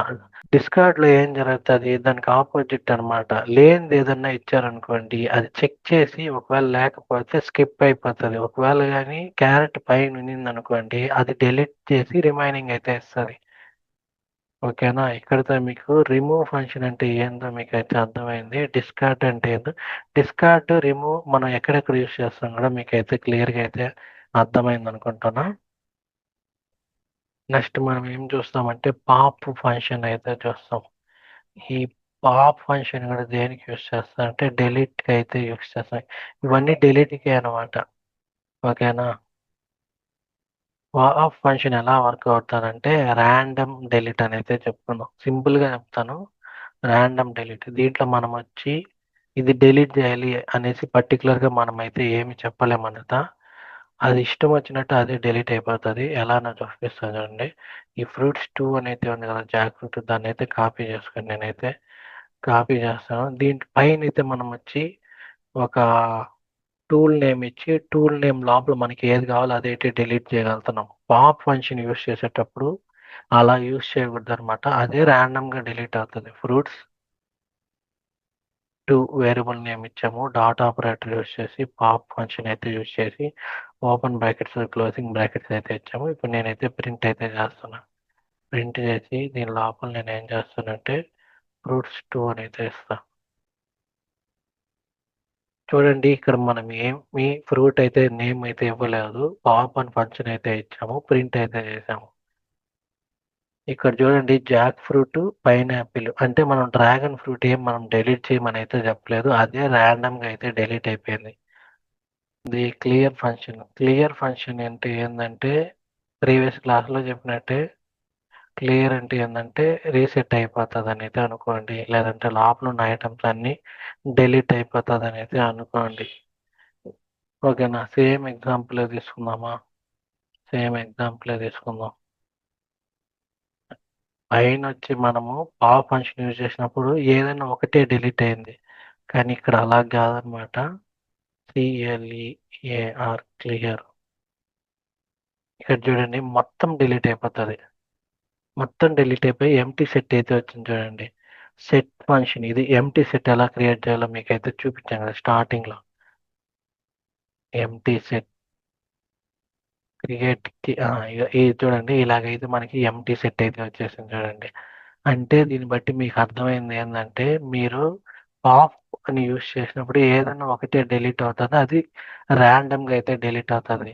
డిస్కార్డ్‌లో ఏం జరుగుతది దానికి అపోజిట్ అనమాట. లేనిది ఏదన్నా ఇచ్చారనుకోండి అది చెక్ చేసి ఒకవేళ లేకపోతే స్కిప్ అయిపోతది. ఒకవేళ గాని క్యారెట్ పైన ఉన్నిందనుకోండి అది డిలీట్ చేసి రిమైనింగ్ అయితే ఇస్తది. ఓకేనా? ఇక్కడితో మీకు రిమూవ్ ఫంక్షన్ అంటే ఏందో మీకైతే అర్థమైంది. డిస్కార్డ్ అంటే ఏందో డిస్కార్డ్, రిమూవ్ మనం ఎక్కడెక్కడ యూజ్ చేస్తాం కూడా మీకైతే క్లియర్‌గా అయితే అర్థమైందనుకుంటున్నా. నెక్స్ట్ మనం ఏం చూస్తామంటే పాప్ ఫంక్షన్ అయితే చూస్తాం. ఈ పాప్ ఫంక్షన్ కూడా దేనికి యూజ్ చేస్తారంటే డెలీట్‌కి అయితే యూజ్ చేస్తాం. ఇవన్నీ డెలీట్‌కే అనమాట. ఓకేనా? పాప్ ఫంక్షన్ ఎలా వర్క్ అవుతదంటే రాండమ్ డెలీట్ అని అయితే చెప్పుకుందాం. సింపుల్‌గా చెప్తాను. Random delete. దీంట్లో మనమొచ్చి ఇది డెలీట్ చేయాలి అనేసి పర్టిక్యులర్‌గా మనమైతే ఏమి చెప్పలేమన్నట. అది ఇష్టం వచ్చినట్టు అదే డెలీట్ అయిపోతది. ఎలానో చూపిస్తా చూడండి. ఈ ఫ్రూట్స్ 2 అనైతే ఉంది కదా! జాక్ ఫ్రూట్ దాన్నైతే కాపీ చేసుకొని నేనైతే కాపీ చేస్తాను. దీంట్ పైనైతే మనమొచ్చి ఒక టూల్ నేమ్ ఇచ్చి, టూల్ నేమ్ లోపల మనకి ఏది కావాలో అదైతే డిలీట్ చేయగలుగుతున్నాం. పాప్ ఫంక్షన్ యూజ్ చేసేటప్పుడు అలా యూజ్ చేయకూడదనమాట. అదే రాండమ్‌గా డిలీట్ అవుతది. ఫ్రూట్స్ 2 వేరియబుల్ నేమ్ ఇచ్చాము. డాట్ ఆపరేటర్ యూజ్ చేసి పాప్ ఫంక్షన్ అయితే యూజ్ చేసి ఓపెన్ బ్రాకెట్స్, క్లోజింగ్ బ్రాకెట్స్ అయితే ఇచ్చాము. ఇప్పుడు నేనైతే ప్రింట్ అయితే చేస్తున్నా. ప్రింట్ చేసి దీని లోపల నేనేం చేస్తానంటే ఫ్రూట్స్ 2 అని అయితే ఇస్తా. చూడండి ఇక్కడ మనం ఏమి ఫ్రూట్ అయితే నేమ్ అయితే ఇవ్వలేదు. పాప్ అని ఫంక్షన్ అయితే ఇచ్చాము. ప్రింట్ అయితే చేసాము. ఇక్కడ చూడండి జాక్ ఫ్రూట్, పైనాపిల్ అంటే మనం డ్రాగన్ ఫ్రూట్ ఏం మనం డిలీట్ చేయమని అయితే చెప్పలేదు. అదే రాండమ్‌గా అయితే డిలీట్ అయిపోయింది. ఇది క్లియర్ ఫంక్షన్. క్లియర్ ఫంక్షన్ అంటే ఏందంటే ప్రీవియస్ క్లాస్‌లో చెప్పినట్టే క్లియర్ అంటే ఏందంటే రీసెట్ అయిపోతదనైతే అనుకోండి. లేదంటే లోపల ఉన్న ఐటెమ్స్ అన్నీ డిలీట్ అయిపోతదనైతే అనుకోండి. ఓకేనా? సేమ్ ఎగ్జాంపులే తీసుకుందామా? సేమ్ ఎగ్జాంపులే తీసుకుందాం. పైనొచ్చి మనము పాప్ ఫంక్షన్ యూజ్ చేసినప్పుడు ఏదైనా ఒకటే డిలీట్ అయింది. కానీ ఇక్కడ అలా కాదనమాట. Clear clear. ఇక్కడ చూడండి మొత్తం డిలీట్ అయిపోతది. మొత్తం డిలీట్ అయిపోయి ఎంప్టీ సెట్ అయితే వచ్చింది చూడండి. సెట్ ఫంక్షన్ ఇది ఎంప్టీ సెట్ ఎలా క్రియేట్ చేయాలో మీకైతే చూపించాను కదా స్టార్టింగ్‌లో. ఎంప్టీ సెట్ క్రియేట్‌కి ఇది చూడండి ఇలాగైతే మనకి ఎంప్టీ సెట్ అయితే వచ్చేసింది చూడండి. అంటే దీన్ని బట్టి మీకు అర్థమైంది ఏందంటే మీరు పాప్ అని యూజ్ చేసినప్పుడు ఏదన్నా ఒకటే డిలీట్ అవుతది. అది రాండమ్‌గా అయితే డిలీట్ అవుతది.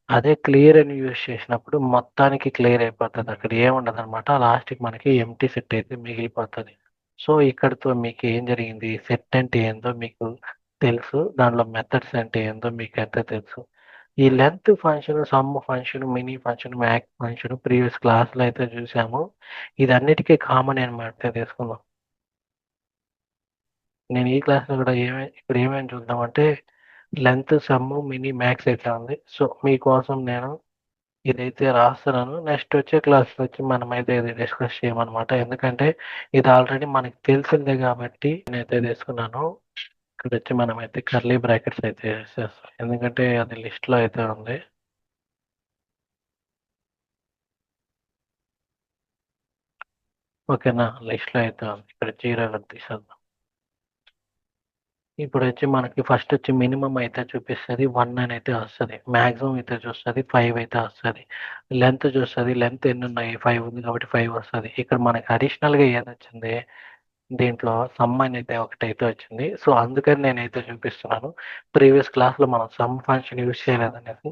అదే క్లియర్ అని యూజ్ చేసినప్పుడు మొత్తానికి క్లియర్ అయిపోతది. అక్కడ ఏముండదనమాట. లాస్ట్‌కి మనకి ఎంప్టీ సెట్ అయితే మిగిలిపోతది. సో, ఇక్కడితో మీకు ఏం జరిగింది? సెట్ అంటే ఏందో మీకు తెలుసు. దానిలో మెథడ్స్ అంటే ఏందో మీకైతే తెలుసు. ఈ length function, sum function, mini function, max function previous క్లాస్‌లో అయితే చూసాము. ఇదన్నిటికీ కామనే అనమాట తీసుకుందాం. నేను ఈ క్లాస్‌లో కూడా ఇప్పుడు ఏమేమి చూద్దామంటే లెంత్, సమ్, మినీ, మ్యాక్స్ అయితే ఉంది. సో, మీకోసం నేను ఇదైతే రాస్తున్నాను. నెక్స్ట్ వచ్చే క్లాస్‌లో వచ్చి మనమైతే ఇది డిస్కస్ చేయమనమాట. ఎందుకంటే ఇది ఆల్రెడీ మనకు తెలిసిందే కాబట్టి నేనైతే తీసుకున్నాను. ఇక్కడొచ్చి మనమైతే కర్లీ బ్రాకెట్స్ అయితే యేసేస్తాం. ఎందుకంటే అది లిస్ట్‌లో అయితే ఉంది. ఓకేనా? లిస్ట్‌లో అయితే ఉంది. ఇక్కడ 0 కూడా తీసేద్దాం. ఇప్పుడొచ్చి మనకి ఫస్ట్ వచ్చి మినిమమ్ అయితే చూపిస్తది. 1 అని అయితే వస్తది. మాక్సిమం అయితే చూస్తది. 5 అయితే వస్తది. లెంత్ చూస్తది. లెంత్ ఎన్నున్నాయి? 5 ఉంది కాబట్టి 5 వస్తది. ఇక్కడ మనకి అడిషనల్‌గా ఏదొచ్చింది? దీంట్లో సమ్ అనేది ఒకటైతే వచ్చింది. సో, అందుకని నేనైతే చూపిస్తున్నాను. ప్రీవియస్ క్లాస్‌లో మనం సమ్ ఫంక్షన్ యూజ్ చేయలేదనేసి.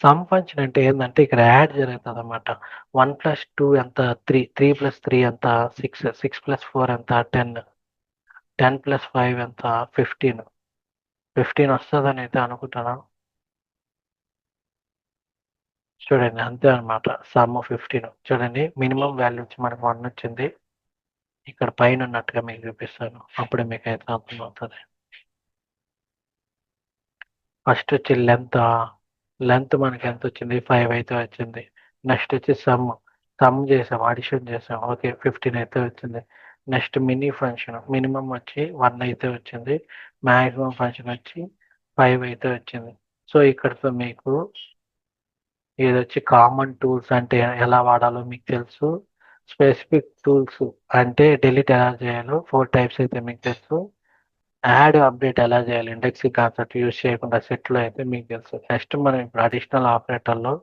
సమ్ ఫంక్షన్ అంటే ఏందంటే ఇక్కడ యాడ్ జరుగుతదనమాట. 1+2 ఎంత 3, 3+3 ఎంత 6, 6+4 ఎంత 10, 10+5 ఎంత 15, 15 వస్తదనైతే అనుకుంటున్నాను. చూడండి అంతే అనమాట. సమ్ 15 చూడండి మినిమమ్ వాల్యూ వచ్చి మనకు 1 వచ్చింది. ఇక్కడ పైన ఉన్నట్టుగా మీకు చూపిస్తాను. అప్పుడే మీకైతే అర్థమవుతది. ఫస్ట్ వచ్చి లెంత్ మనకి ఎంత వచ్చింది 5 అయితే వచ్చింది. నెక్స్ట్ వచ్చి సమ్ చేసాం, అడిషన్ చేసాం. ఓకే 15 అయితే వచ్చింది. నెక్స్ట్ మినీ ఫంక్షన్ మినిమమ్ వచ్చి 1 అయితే వచ్చింది. మాక్సిమం ఫంక్షన్ వచ్చి 5 అయితే వచ్చింది. సో ఇక్కడతో మీకు ఇదొచ్చి కామన్ టూల్స్ అంటే ఎలా వాడాలో మీకు తెలుసు. స్పెసిఫిక్ టూల్స్ అంటే డిలీట్ ఎలా చేయాలో 4 టైప్స్ అయితే మీకు తెలుసు. యాడ్, అప్డేట్ ఎలా చేయాలి ఇండెక్సింగ్ కాన్సెప్ట్ యూజ్ చేయకుండా సెట్‌లో అయితే మీకు తెలుసు. నెక్స్ట్ మనం ఇప్పుడు అడిషనల్ ఆపరేటర్‌లో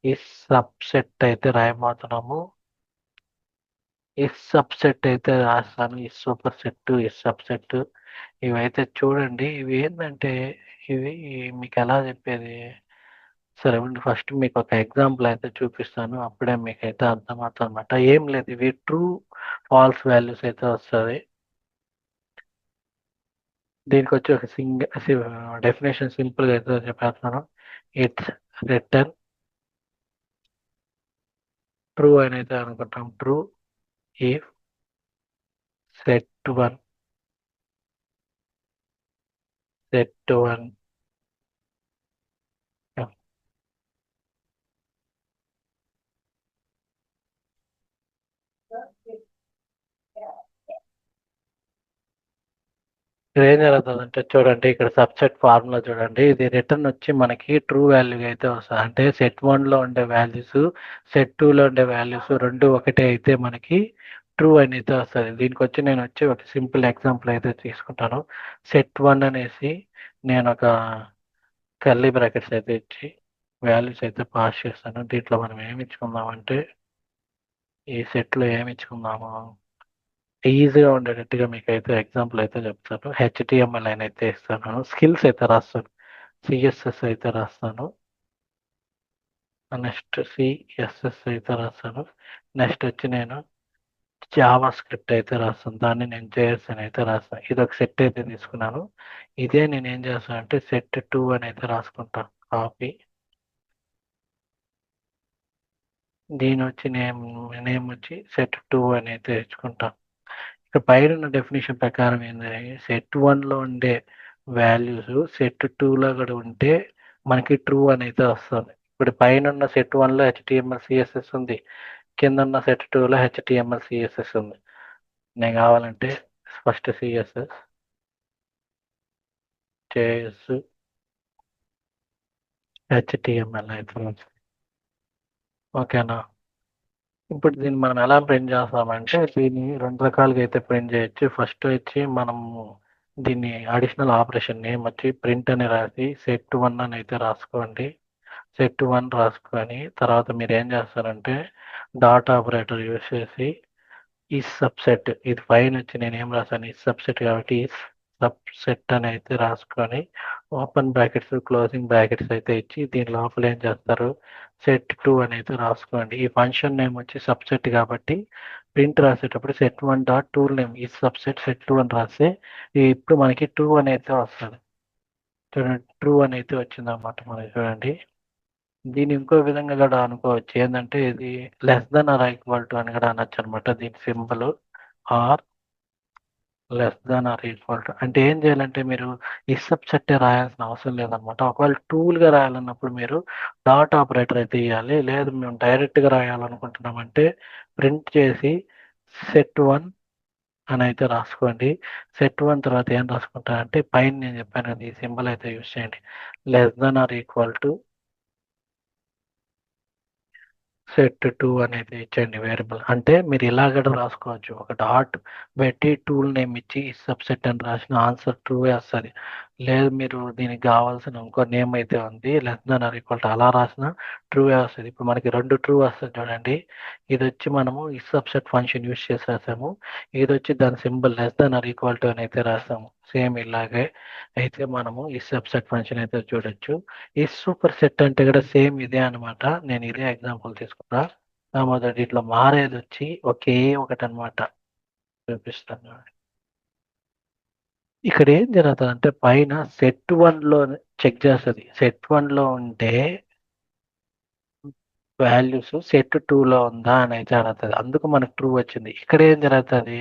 ఈ సబ్‌సెట్ అయితే రాయబోతున్నాము. ఈ సబ్‌సెట్ అయితే రాస్తాను. ఈ సూపర్ సెట్, ఈ సబ్‌సెట్ ఇవైతే చూడండి. ఇవి ఏందంటే ఇవి మీకెలా చెప్పేది? సరే ఉండు ఫస్ట్ మీకొక ఎగ్జాంపుల్ అయితే చూపిస్తాను. అప్పుడే మీకైతే అర్థమవుతదనమాట. ఏం లేదు ఇవి ట్రూ, ఫాల్స్ వాల్యూస్ అయితే వస్తది. దీనికొచ్చి ఒక డెఫినేషన్ సింపుల్‌గా అయితే చెప్పేస్తున్నాను. ఇట్స్ రిటర్న్ ట్రూ అని అయితే అనుకుంటాం. ట్రూ ఇఫ్ set1 set1 ఇక్కడేం జరుగుతదంటే చూడండి ఇక్కడ సబ్‌సెట్ ఫార్ములా చూడండి. ఇది రిటర్న్ వచ్చి మనకి ట్రూ వాల్యూ అయితే వస్తది. అంటే set1లో ఉండే వాల్యూస్, set2లో ఉండే వాల్యూస్ 2 ఒకటే అయితే మనకి ట్రూ అని అయితే వస్తది. దీనికొచ్చి నేనొచ్చి ఒక సింపుల్ ఎగ్జాంపుల్ అయితే తీసుకుంటాను. set1 అనేసి నేనొక కర్లీ బ్రాకెట్స్ అయితే ఇచ్చి వాల్యూస్ అయితే పాస్ చేస్తాను. దీంట్లో మనం ఏమి ఇచ్చుకుందామంటే ఈ సెట్‌లో ఏమి ఇచ్చుకుందాము? ఈజీగా ఉండేటట్టుగా మీకైతే ఎగ్జాంపుల్ అయితే చెప్తాను. హెచ్‌టీఎంఎల్ అని అయితే ఇస్తాను. స్కిల్స్ అయితే రాస్తాను. సీఎస్ఎస్ అయితే రాస్తాను. నెక్స్ట్ సీఎస్ఎస్ అయితే రాస్తాను. నెక్స్ట్ వచ్చి నేను జావా స్క్రిప్ట్ అయితే రాస్తాను. దాన్ని నేను జేఎస్ అని అయితే రాస్తాను. ఇదొక సెట్ అయితే తీసుకున్నాను. ఇదే నేనేం చేస్తానంటే set2 అని అయితే రాసుకుంటాను. కాపీ దీనొచ్చి నేమ్ వచ్చి set2 అని అయితే ఇచ్చుకుంటాను. ఇక్కడ పైనున్న డెఫినిషన్ ప్రకారం ఏందంటే set1లో ఉండే వాల్యూస్ set2లో కూడా ఉంటే మనకి ట్రూ అని అయితే వస్తుంది. ఇప్పుడు పైనున్న set1లో హెచ్‌టీఎంఎల్, సీఎస్ఎస్ ఉంది. కిందున్న set2లో హెచ్‌టీఎంఎల్, సీఎస్ఎస్ ఉంది. నేను కావాలంటే ఫస్ట్ సీఎస్ఎస్, జేఎస్, హెచ్‌టీఎంఎల్ అయితే ఓకేనా? ఇప్పుడు దీన్ని మనం ఎలా ప్రింట్ చేస్తామంటే దీన్ని 2 రకాలుగా అయితే ప్రింట్ చేయొచ్చు. ఫస్ట్ వచ్చి మనము దీన్ని అడిషనల్ ఆపరేషన్ నేమ్ వచ్చి ప్రింట్ అని రాసి set1 అని అయితే రాసుకోండి. set1 రాసుకొని తర్వాత మీరేం చేస్తారంటే డాట్ ఆపరేటర్ యూజ్ చేసి ఈ సబ్సెట్ ఇది పైనొచ్చి నేనేం రాసాను ఈ సబ్సెట్ కాబట్టి ఈ సబ్సెట్ అని అయితే రాసుకొని ఓపెన్ బ్రాకెట్స్, క్లోజింగ్ బ్రాకెట్స్ అయితే ఇచ్చి దీని లోపల ఏం చేస్తారు set2 అని అయితే రాసుకోండి. ఈ ఫంక్షన్ నేమ్ వచ్చి సబ్సెట్ కాబట్టి ప్రింట్ రాసేటప్పుడు set1 డాట్ టూల్ నేమ్ ఈ సబ్సెట్ set2 అని రాస్తే ఇప్పుడు మనకి ట్రూ అని అయితే వస్తది. చూడండి ట్రూ అని అయితే వచ్చిందన్నమాట మనకి చూడండి. దీన్ని ఇంకో విధంగా కూడా అనుకోవచ్చు. ఏందంటే ఇది less than or equal to అని కూడా అనొచ్చనమాట. దీని symbol or less than or equal to అంటే ఏం చేయాలంటే మీరు ఇఫ్ సబ్సెట్టే రాయాల్సిన అవసరం లేదనమాట. ఒకవేళ టూల్‌గా రాయాలన్నప్పుడు మీరు డాట్ ఆపరేటర్ అయితే ఇయ్యాలి. లేదు మేము డైరెక్ట్‌గా రాయాలనుకుంటున్నామంటే ప్రింట్ చేసి set1 అని అయితే రాసుకోండి. set1 తర్వాత ఏం రాసుకుంటారంటే పైన నేను చెప్పాను కదా! ఈ సింబల్ అయితే యూజ్ చేయండి. Less than or equal to set2 అనేది ఇచ్చేయండి వేరియబుల్. అంటే మీరు ఇలా కూడా రాసుకోవచ్చు. ఒక డాట్ పెట్టి టూల్ నేమ్ ఇచ్చి సబ్సెట్ అని రాసిన ఆన్సర్ ట్రూవే వస్తది. లేదు మీరు దీనికి కావాల్సిన ఇంకో నేమ్ అయితే ఉంది less than or equal to అలా రాసిన ట్రూ వస్తుంది. ఇప్పుడు మనకి రెండు ట్రూ వస్తుంది చూడండి. ఇది వచ్చి మనము ఈ సబ్సెట్ ఫంక్షన్ యూస్ చేసి రాసాము. ఇది వచ్చి దాని symbol less than or equal to అని అయితే రాసాము. సేమ్ ఇలాగే అయితే మనము ఈ సబ్సెట్ ఫంక్షన్ అయితే చూడొచ్చు. ఈ సూపర్ సెట్ అంటే కూడా సేమ్ ఇదే అనమాట. నేను ఇదే ఎగ్జాంపుల్ తీసుకున్నా. మొదటి ఇట్లా మారేది వచ్చి ఒకే ఒకటి అనమాట. చూపిస్తాను. ఇక్కడ ఏం జరుగుతుంది అంటే పైన సెట్ వన్ లో చెక్ చేస్తుంది. సెట్ వన్ లో ఉంటే వాల్యూస్ సెట్ టూ లో ఉందా అని అయితే అడుగుతుంది. అందుకు మనకు ట్రూ వచ్చింది. ఇక్కడ ఏం జరుగుతుంది,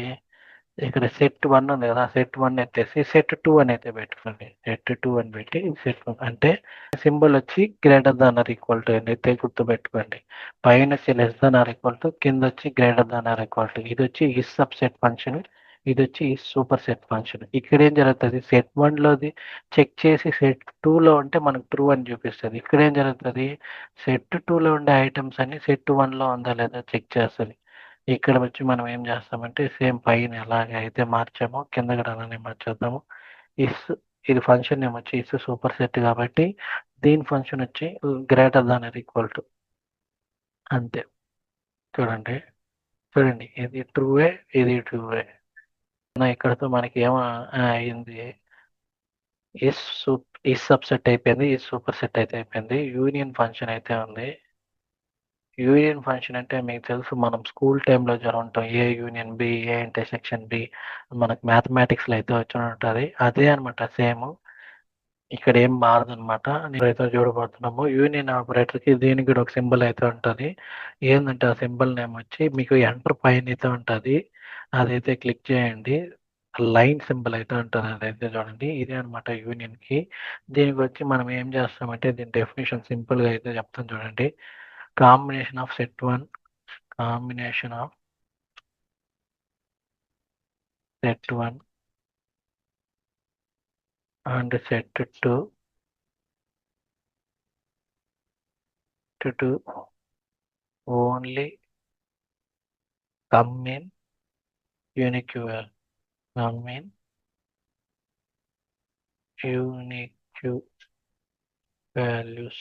ఇక్కడ సెట్ వన్ ఉంది కదా, సెట్ వన్ ఎత్తేసి సెట్ టూ అని అయితే పెట్టుకోండి. సెట్ టూ అని పెట్టి సెట్ వన్ అంటే సింబల్ వచ్చి greater than or equal to అని అయితే గుర్తు పెట్టుకోండి. పైన వచ్చి less than or equal to, కింద వచ్చి greater than or equal to. ఇది వచ్చి ఈ సబ్ సెట్ ఫంక్షన్, ఇది వచ్చి ఈ సూపర్ సెట్ ఫంక్షన్. ఇక్కడ ఏం జరుగుతుంది, సెట్ వన్ లోది చెక్ చేసి సెట్ టూ లో ఉంటే మనకు ట్రూ అని చూపిస్తుంది. ఇక్కడ ఏం జరుగుతుంది, సెట్ టూ లో ఉండే ఐటమ్స్ అన్ని సెట్ వన్ లో ఉందా లేదా చెక్ చేస్తుంది. ఇక్కడ వచ్చి మనం ఏం చేస్తామంటే సేమ్ పైన ఎలాగ అయితే మార్చామో కింద కూడా అలానే మార్చేద్దాము. ఇస్ ఇది ఫంక్షన్ నేమ్ వచ్చి ఇస్ సూపర్ సెట్ కాబట్టి దీని ఫంక్షన్ వచ్చి greater than or equal to అంతే. చూడండి, చూడండి ఇది ట్రూవే, ఇది ట్రూవే. ఇక్కడతో మనకి ఏమో అయింది, ఈ సబ్ సెట్ అయిపోయింది, ఈ సూపర్ సెట్ అయితే అయిపోయింది. యూనియన్ ఫంక్షన్ అయితే ఉంది. యూనియన్ ఫంక్షన్ అంటే మీకు తెలుసు, మనం స్కూల్ టైంలో చదువుంటాం. A union B, A intersection B, మనకు మ్యాథమెటిక్స్లో అయితే వచ్చి ఉంటుంది. అదే అనమాట సేమ్. ఇక్కడ ఏం మారదనమాట. అయితే చూడబోతున్నాము యూనియన్ ఆపరేటర్కి దీనికి కూడా ఒక సింబల్ అయితే ఉంటుంది. ఏంటంటే ఆ సింబల్ నేమ్ వచ్చి మీకు ఎంటర్ పైన అయితే ఉంటుంది. అదైతే క్లిక్ చేయండి. లైన్ సింబల్ అయితే ఉంటుంది, అదైతే చూడండి. ఇదే అనమాట యూనియన్కి. దీనికి వచ్చి మనం ఏం చేస్తామంటే దీని డెఫినేషన్ సింపుల్గా అయితే చెప్తాం చూడండి. Combination of set one, combination of set one and set two to only come in unique come in unique values.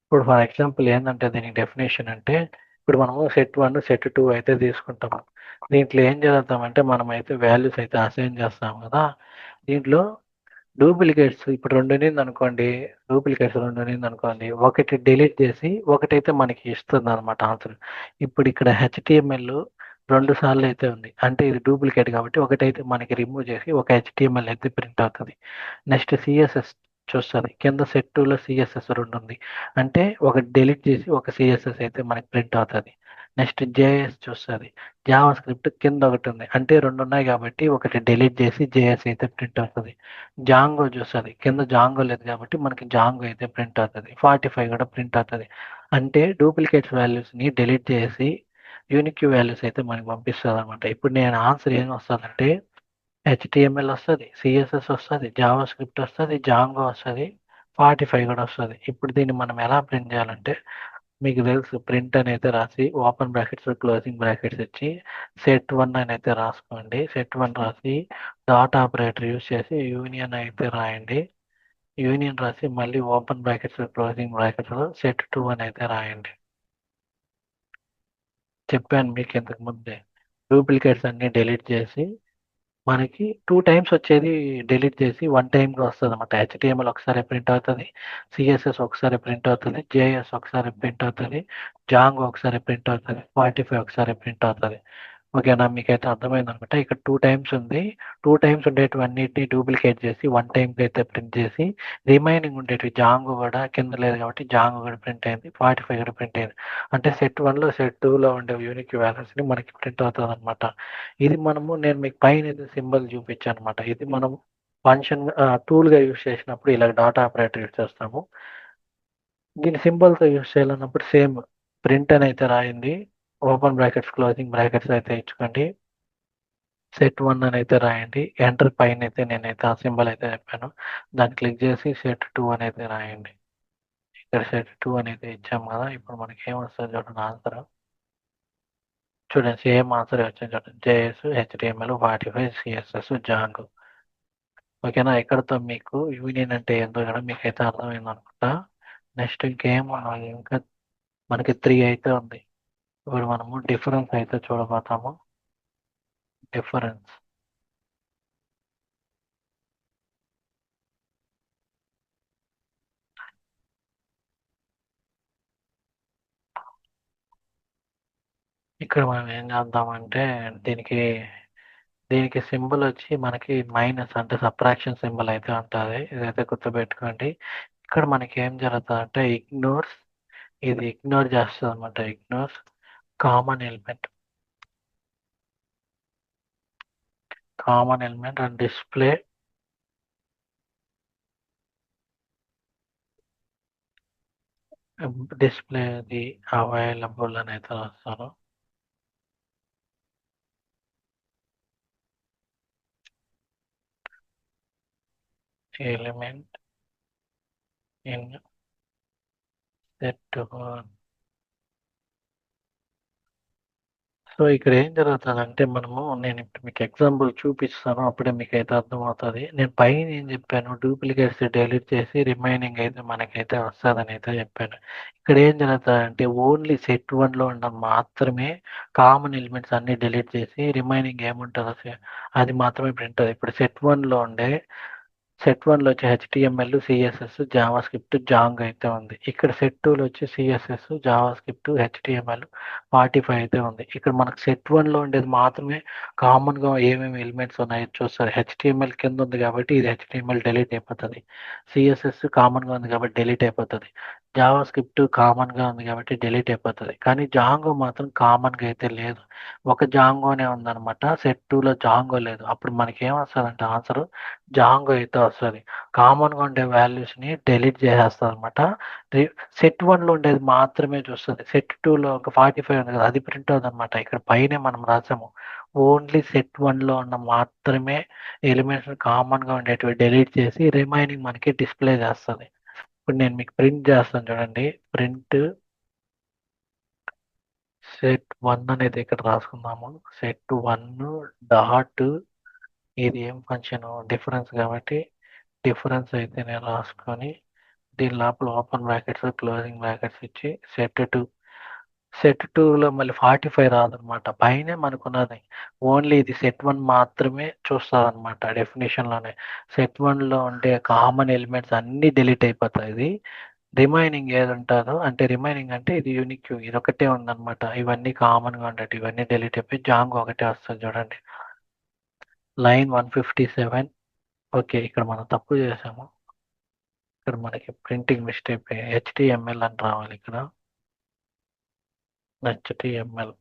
ఇప్పుడు ఫర్ ఎగ్జాంపుల్ ఏంటంటే దీనికి డెఫినేషన్ అంటే, ఇప్పుడు మనము సెట్ వన్ సెట్ టూ అయితే తీసుకుంటాము. దీంట్లో ఏం చేద్దామంటే మనం అయితే వాల్యూస్ అయితే అసైన్ చేస్తాం కదా. దీంట్లో డూప్లికేట్స్ ఇప్పుడు రెండు ఉన్నింది అనుకోండి, డూప్లికేట్స్ రెండు ఉన్నింది అనుకోండి, ఒకటి డిలీట్ చేసి ఒకటైతే మనకి ఇస్తుంది అనమాట ఆన్సర్. ఇప్పుడు ఇక్కడ హెచ్టిఎంఎల్ రెండు సార్లు అయితే ఉంది అంటే ఇది డూప్లికేట్ కాబట్టి ఒకటైతే మనకి రిమూవ్ చేసి ఒక హెచ్టిఎంఎల్ అయితే ప్రింట్ అవుతుంది. నెక్స్ట్ సిఎస్ఎస్ చూస్తుంది, కింద సెట్ టూలో సిఎస్ఎస్ రెండు ఉంది అంటే ఒకటి డిలీట్ చేసి ఒక సిఎస్ఎస్ అయితే మనకి ప్రింట్ అవుతుంది. నెక్స్ట్ జేఎస్ చూస్తుంది, జావా స్క్రిప్ట్ కింద ఒకటి ఉంది అంటే రెండు ఉన్నాయి కాబట్టి ఒకటి డిలీట్ చేసి జేఎస్ అయితే ప్రింట్ అవుతుంది. జాంగో చూస్తుంది, కింద జాంగో లేదు కాబట్టి మనకి జాంగో అయితే ప్రింట్ అవుతుంది. 45 కూడా ప్రింట్ అవుతుంది. అంటే డూప్లికేట్స్ వాల్యూస్ని డిలీట్ చేసి యూనిక్ వాల్యూస్ అయితే మనకి పంపిస్తుంది అనమాట. ఇప్పుడు నేను ఆన్సర్ ఏం వస్తుందంటే హెచ్టిఎంఎల్ వస్తుంది, సిఎస్ఎస్ వస్తుంది, జావా స్క్రిప్ట్ వస్తుంది, జాంగో వస్తుంది, 45 కూడా వస్తుంది. ఇప్పుడు దీన్ని మనం ఎలా ప్రింట్ చేయాలంటే మీకు తెలుసు, ప్రింట్ అని అయితే రాసి ఓపెన్ బ్రాకెట్స్ క్లోజింగ్ బ్రాకెట్స్ ఇచ్చి సెట్ వన్ అని అయితే రాసుకోండి. సెట్ వన్ రాసి డాట్ ఆపరేటర్ యూస్ చేసి యూనియన్ అయితే రాయండి. యూనియన్ రాసి మళ్ళీ open brackets closing brackets set two అని అయితే రాయండి. చెప్పాను మీకు ఇంతకు ముందే. డూప్లికేట్స్ అన్ని డిలీట్ చేసి మనకి టూ టైమ్స్ వచ్చేది డిలీట్ చేసి వన్ టైమ్గా వస్తుంది అనమాట. హెచ్టిఎంఎల్ ఒకసారి ప్రింట్ అవుతుంది, సిఎస్ఎస్ ఒకసారి ప్రింట్ అవుతుంది, జేఎస్ ఒకసారి ప్రింట్ అవుతుంది, జాంగ్ ఒకసారి ప్రింట్ అవుతుంది, 45 ఒకసారి ప్రింట్ అవుతుంది. ఓకేనా, మీకైతే అర్థమైంది అనమాట. ఇక్కడ టూ టైమ్స్ ఉంది, టూ టైమ్స్ ఉండేటివన్నిటిని డూప్లికేట్ చేసి వన్ టైంకి అయితే ప్రింట్ చేసి రిమైనింగ్ ఉండేటివి జాంగో కూడా కింద లేదు కాబట్టి జాంగో కూడా ప్రింట్ అయింది, 45 కూడా ప్రింట్ అయింది. అంటే సెట్ వన్లో సెట్ టూలో ఉండే యూనిక్ వాల్యూస్ని మనకి ప్రింట్ అవుతుంది అనమాట. ఇది మనము నేను మీకు పైన అయితే సింబల్ చూపించాను అనమాట. ఇది మనం ఫంక్షన్ టూల్గా యూస్ చేసినప్పుడు ఇలా డాటా ఆపరేటర్ యూస్ చేస్తాము. దీని సింబల్తో యూస్ చేయాలన్నప్పుడు సేమ్ ప్రింట్ అని అయితే రాయింది, ఓపెన్ బ్రాకెట్స్ క్లోజింగ్ బ్రాకెట్స్ అయితే ఇచ్చుకోండి, సెట్ వన్ అని అయితే రాయండి. ఎంటర్ పైన అయితే నేనైతే ఆ సింబల్ అయితే చెప్పాను, దాన్ని క్లిక్ చేసి సెట్ టూ అని అయితే రాయండి. ఇక్కడ సెట్ టూ అని అయితే ఇచ్చాము కదా. ఇప్పుడు మనకి ఏమొస్తుంది చూడండి ఆన్సర్. చూడండి సేమ్ ఆన్సర్ వచ్చింది చూడండి, జేఎస్, హెచ్టిఎంఎల్, 45, సిఎస్ఎస్, జాంగ్. ఓకేనా? ఇక్కడతో మీకు యూనియన్ అంటే ఏంటో కూడా మీకైతే అర్థమైంది అనుకుంటా. నెక్స్ట్ ఇంకేం ఉన్నాయి? ఇంకా మనకి 3 అయితే ఉంది. ఇప్పుడు మనము డిఫరెన్స్ అయితే చూడబోతాము. డిఫరెన్స్ ఇక్కడ మనం ఏం చేద్దామంటే దీనికి దీనికి సింబల్ వచ్చి మనకి మైనస్ అంటే సబ్ట్రాక్షన్ సింబల్ అయితే ఉంటుంది. ఇదైతే గుర్తుపెట్టుకోండి. ఇక్కడ మనకి ఏం జరుగుతుందంటే ఇగ్నోర్స్, ఇది ఇగ్నోర్ చేస్తుంది అనమాట. Ignores common element and display the available అని అయితే రాస్తాను. Element in set. సో ఇక్కడ ఏం జరుగుతుందంటే నేను ఇప్పుడు మీకు ఎగ్జాంపుల్ చూపిస్తాను, అప్పుడే మీకు అయితే అర్థమవుతుంది. నేను పైన ఏం చెప్పాను, డూప్లికేట్స్ డిలీట్ చేసి రిమైనింగ్ అయితే మనకైతే వస్తుందని అయితే చెప్పాను. ఇక్కడ ఏం జరుగుతుందంటే ఓన్లీ సెట్ వన్లో ఉండడం మాత్రమే కామన్ ఎలిమెంట్స్ అన్ని డిలీట్ చేసి రిమైనింగ్ ఏముంటుందో అది మాత్రమే ప్రింట్ అవుతుంది. ఇప్పుడు సెట్ వన్లో వచ్చి HTML, CSS, JavaScript, Django అయితే ఉంది. ఇక్కడ సెట్ టూలో వచ్చి సిఎస్ఎస్, జావా స్క్రిప్ట్, హెచ్టిఎంఎల్, 45 అయితే ఉంది. ఇక్కడ మనకు సెట్ వన్లో ఉండేది మాత్రమే కామన్గా ఏమేమి ఎలిమెంట్స్ ఉన్నాయో చూస్తారు. హెచ్టిఎంఎల్ కింద ఉంది కాబట్టి ఇది హెచ్టిఎంఎల్ డిలీట్ అయిపోతుంది. సిఎస్ఎస్ కామన్గా ఉంది కాబట్టి డిలీట్ అయిపోతుంది. జావా స్క్రిప్ట్ కామన్గా ఉంది కాబట్టి డిలీట్ అయిపోతుంది. కానీ జాంగో మాత్రం కామన్గా అయితే లేదు. ఒక జాంగోనే ఉందన్నమాట. సెట్ టూలో జాంగో లేదు. అప్పుడు మనకి ఏమొస్తుందంటే ఆన్సర్ జాంగో అయితే వస్తుంది. కామన్గా ఉండే వాల్యూస్ని డిలీట్ చేసేస్తుంది అనమాట. సెట్ వన్లో ఉండేది మాత్రమే చూస్తుంది. సెట్ టూలో ఒక 45 ఉంది కదా, అది ప్రింట్ అవుతుంది అనమాట. ఇక్కడ పైనే మనం రాసాము ఓన్లీ సెట్ వన్లో ఉన్న మాత్రమే ఎలిమెంట్స్ కామన్గా ఉండేటివి డిలీట్ చేసి రిమైనింగ్ మనకి డిస్ప్లే చేస్తుంది. ఇప్పుడు నేను మీకు ప్రింట్ చేస్తాను చూడండి. ప్రింట్ సెట్ వన్ అనేది ఇక్కడ రాసుకుందాము. సెట్ వన్ డాట్, ఇది ఏం ఫంక్షన్ డిఫరెన్స్ కాబట్టి డిఫరెన్స్ అయితే నేను రాసుకొని దీని లోపల ఓపెన్ బ్రాకెట్స్ క్లోజింగ్ బ్రాకెట్స్ ఇచ్చి సెట్ టూలో మళ్ళీ 45 రాదనమాట. పైనే మనకున్నది ఓన్లీ ఇది సెట్ వన్ మాత్రమే చూస్తుంది అనమాట. డెఫినేషన్లోనే సెట్ వన్లో ఉండే కామన్ ఎలిమెంట్స్ అన్నీ డిలీట్ అయిపోతాయి. ఇది రిమైనింగ్ ఏది ఉంటుందో అంటే రిమైనింగ్ అంటే ఇది యూనిక్, ఇది ఒకటే ఉందన్నమాట. ఇవన్నీ కామన్గా ఉండేవి ఇవన్నీ డిలీట్ అయిపోయి జాంగ్ ఒకటే వస్తుంది చూడండి. లైన్ 157. ఓకే, ఇక్కడ మనం తప్పు చేసాము. ఇక్కడ మనకి ప్రింటింగ్ మిస్టేక్ హెచ్టిఎంఎల్ అని రావాలి. ఇక్కడ హెచ్టిఎంఎల్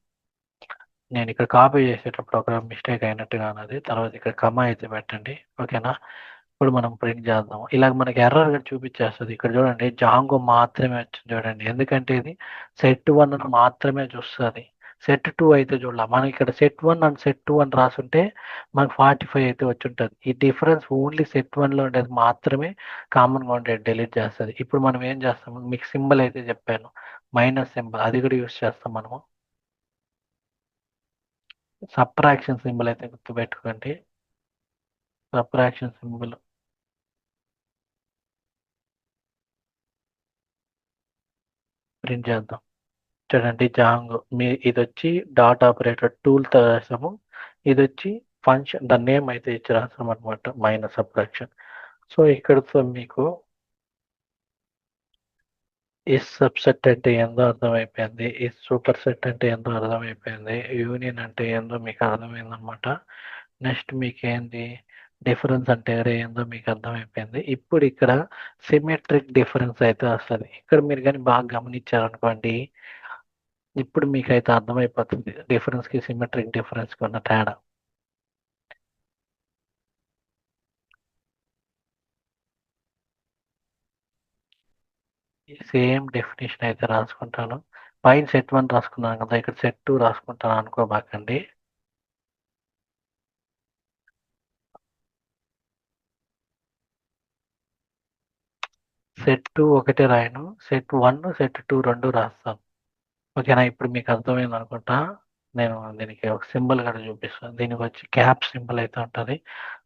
నేను ఇక్కడ కాపీ చేసేటప్పుడు ఒక మిస్టేక్ అయినట్టుగా ఉన్నది. తర్వాత ఇక్కడ కమా అయితే పెట్టండి. ఓకేనా? ఇప్పుడు మనం ప్రింట్ చేద్దాం. ఇలాగ మనకి ఎర్రర్ గా చూపించేస్తుంది. ఇక్కడ చూడండి జాంగో మాత్రమే వచ్చింది చూడండి. ఎందుకంటే ఇది సెట్ వన్ మాత్రమే చూస్తుంది. సెట్ టూ అయితే చూడాలి. మనకి ఇక్కడ set one and set two అని రాసుంటే మనకు 45 అయితే వచ్చి ఉంటుంది. ఈ డిఫరెన్స్ ఓన్లీ సెట్ వన్లో ఉండేది మాత్రమే కామన్గా ఉండేది డిలీట్ చేస్తుంది. ఇప్పుడు మనం ఏం చేస్తాము, మీకు సింబల్ అయితే చెప్పాను, మైనస్ సింబల్, అది కూడా యూస్ చేస్తాం మనము. సబ్ట్రాక్షన్ సింబల్ అయితే గుర్తుపెట్టుకోండి. సబ్ట్రాక్షన్ సింబల్ ప్రింట్ చేద్దాం. చూడండి జాంగ్ ఇది వచ్చి డాట్ ఆపరేటర్ టూల్తో రాసాము. ఇది వచ్చి ఫంక్షన్ దాని నేమ్ అయితే ఇచ్చి రాసాం అనమాట, మైనస్ సబ్ట్రాక్షన్. సో ఇక్కడతో మీకు ఇస్ సబ్సెట్ అంటే ఏందో అర్థమైపోయింది. ఇస్ సూపర్ సెట్ అంటే ఏందో అర్థమైపోయింది. యూనియన్ అంటే ఏందో మీకు అర్థమైంది అనమాట. నెక్స్ట్ మీకు ఏంది డిఫరెన్స్ అంటే ఏందో మీకు అర్థమైపోయింది. ఇప్పుడు ఇక్కడ సిమెట్రిక్ డిఫరెన్స్ అయితే వస్తుంది. ఇక్కడ మీరు కానీ బాగా గమనించారనుకోండి, ఇప్పుడు మీకైతే అర్థమైపోతుంది డిఫరెన్స్కి సిమెట్రిక్ డిఫరెన్స్కి ఉన్న తేడా. సేమ్ డెఫినేషన్ అయితే రాసుకుంటాను. పైన సెట్ వన్ రాసుకున్నాను కదా, ఇక్కడ సెట్ టూ రాసుకుంటాను అనుకోబాకండి. సెట్ టూ ఒకటే రాయను, సెట్ వన్ సెట్ టూ రెండు రాస్తాను. ఓకేనా? ఇప్పుడు మీకు అర్థమైంది అనుకుంటా. నేను దీనికి ఒక సింబల్ కూడా చూపిస్తాను. దీనికి వచ్చి క్యాప్ సింబల్ అయితే ఉంటుంది,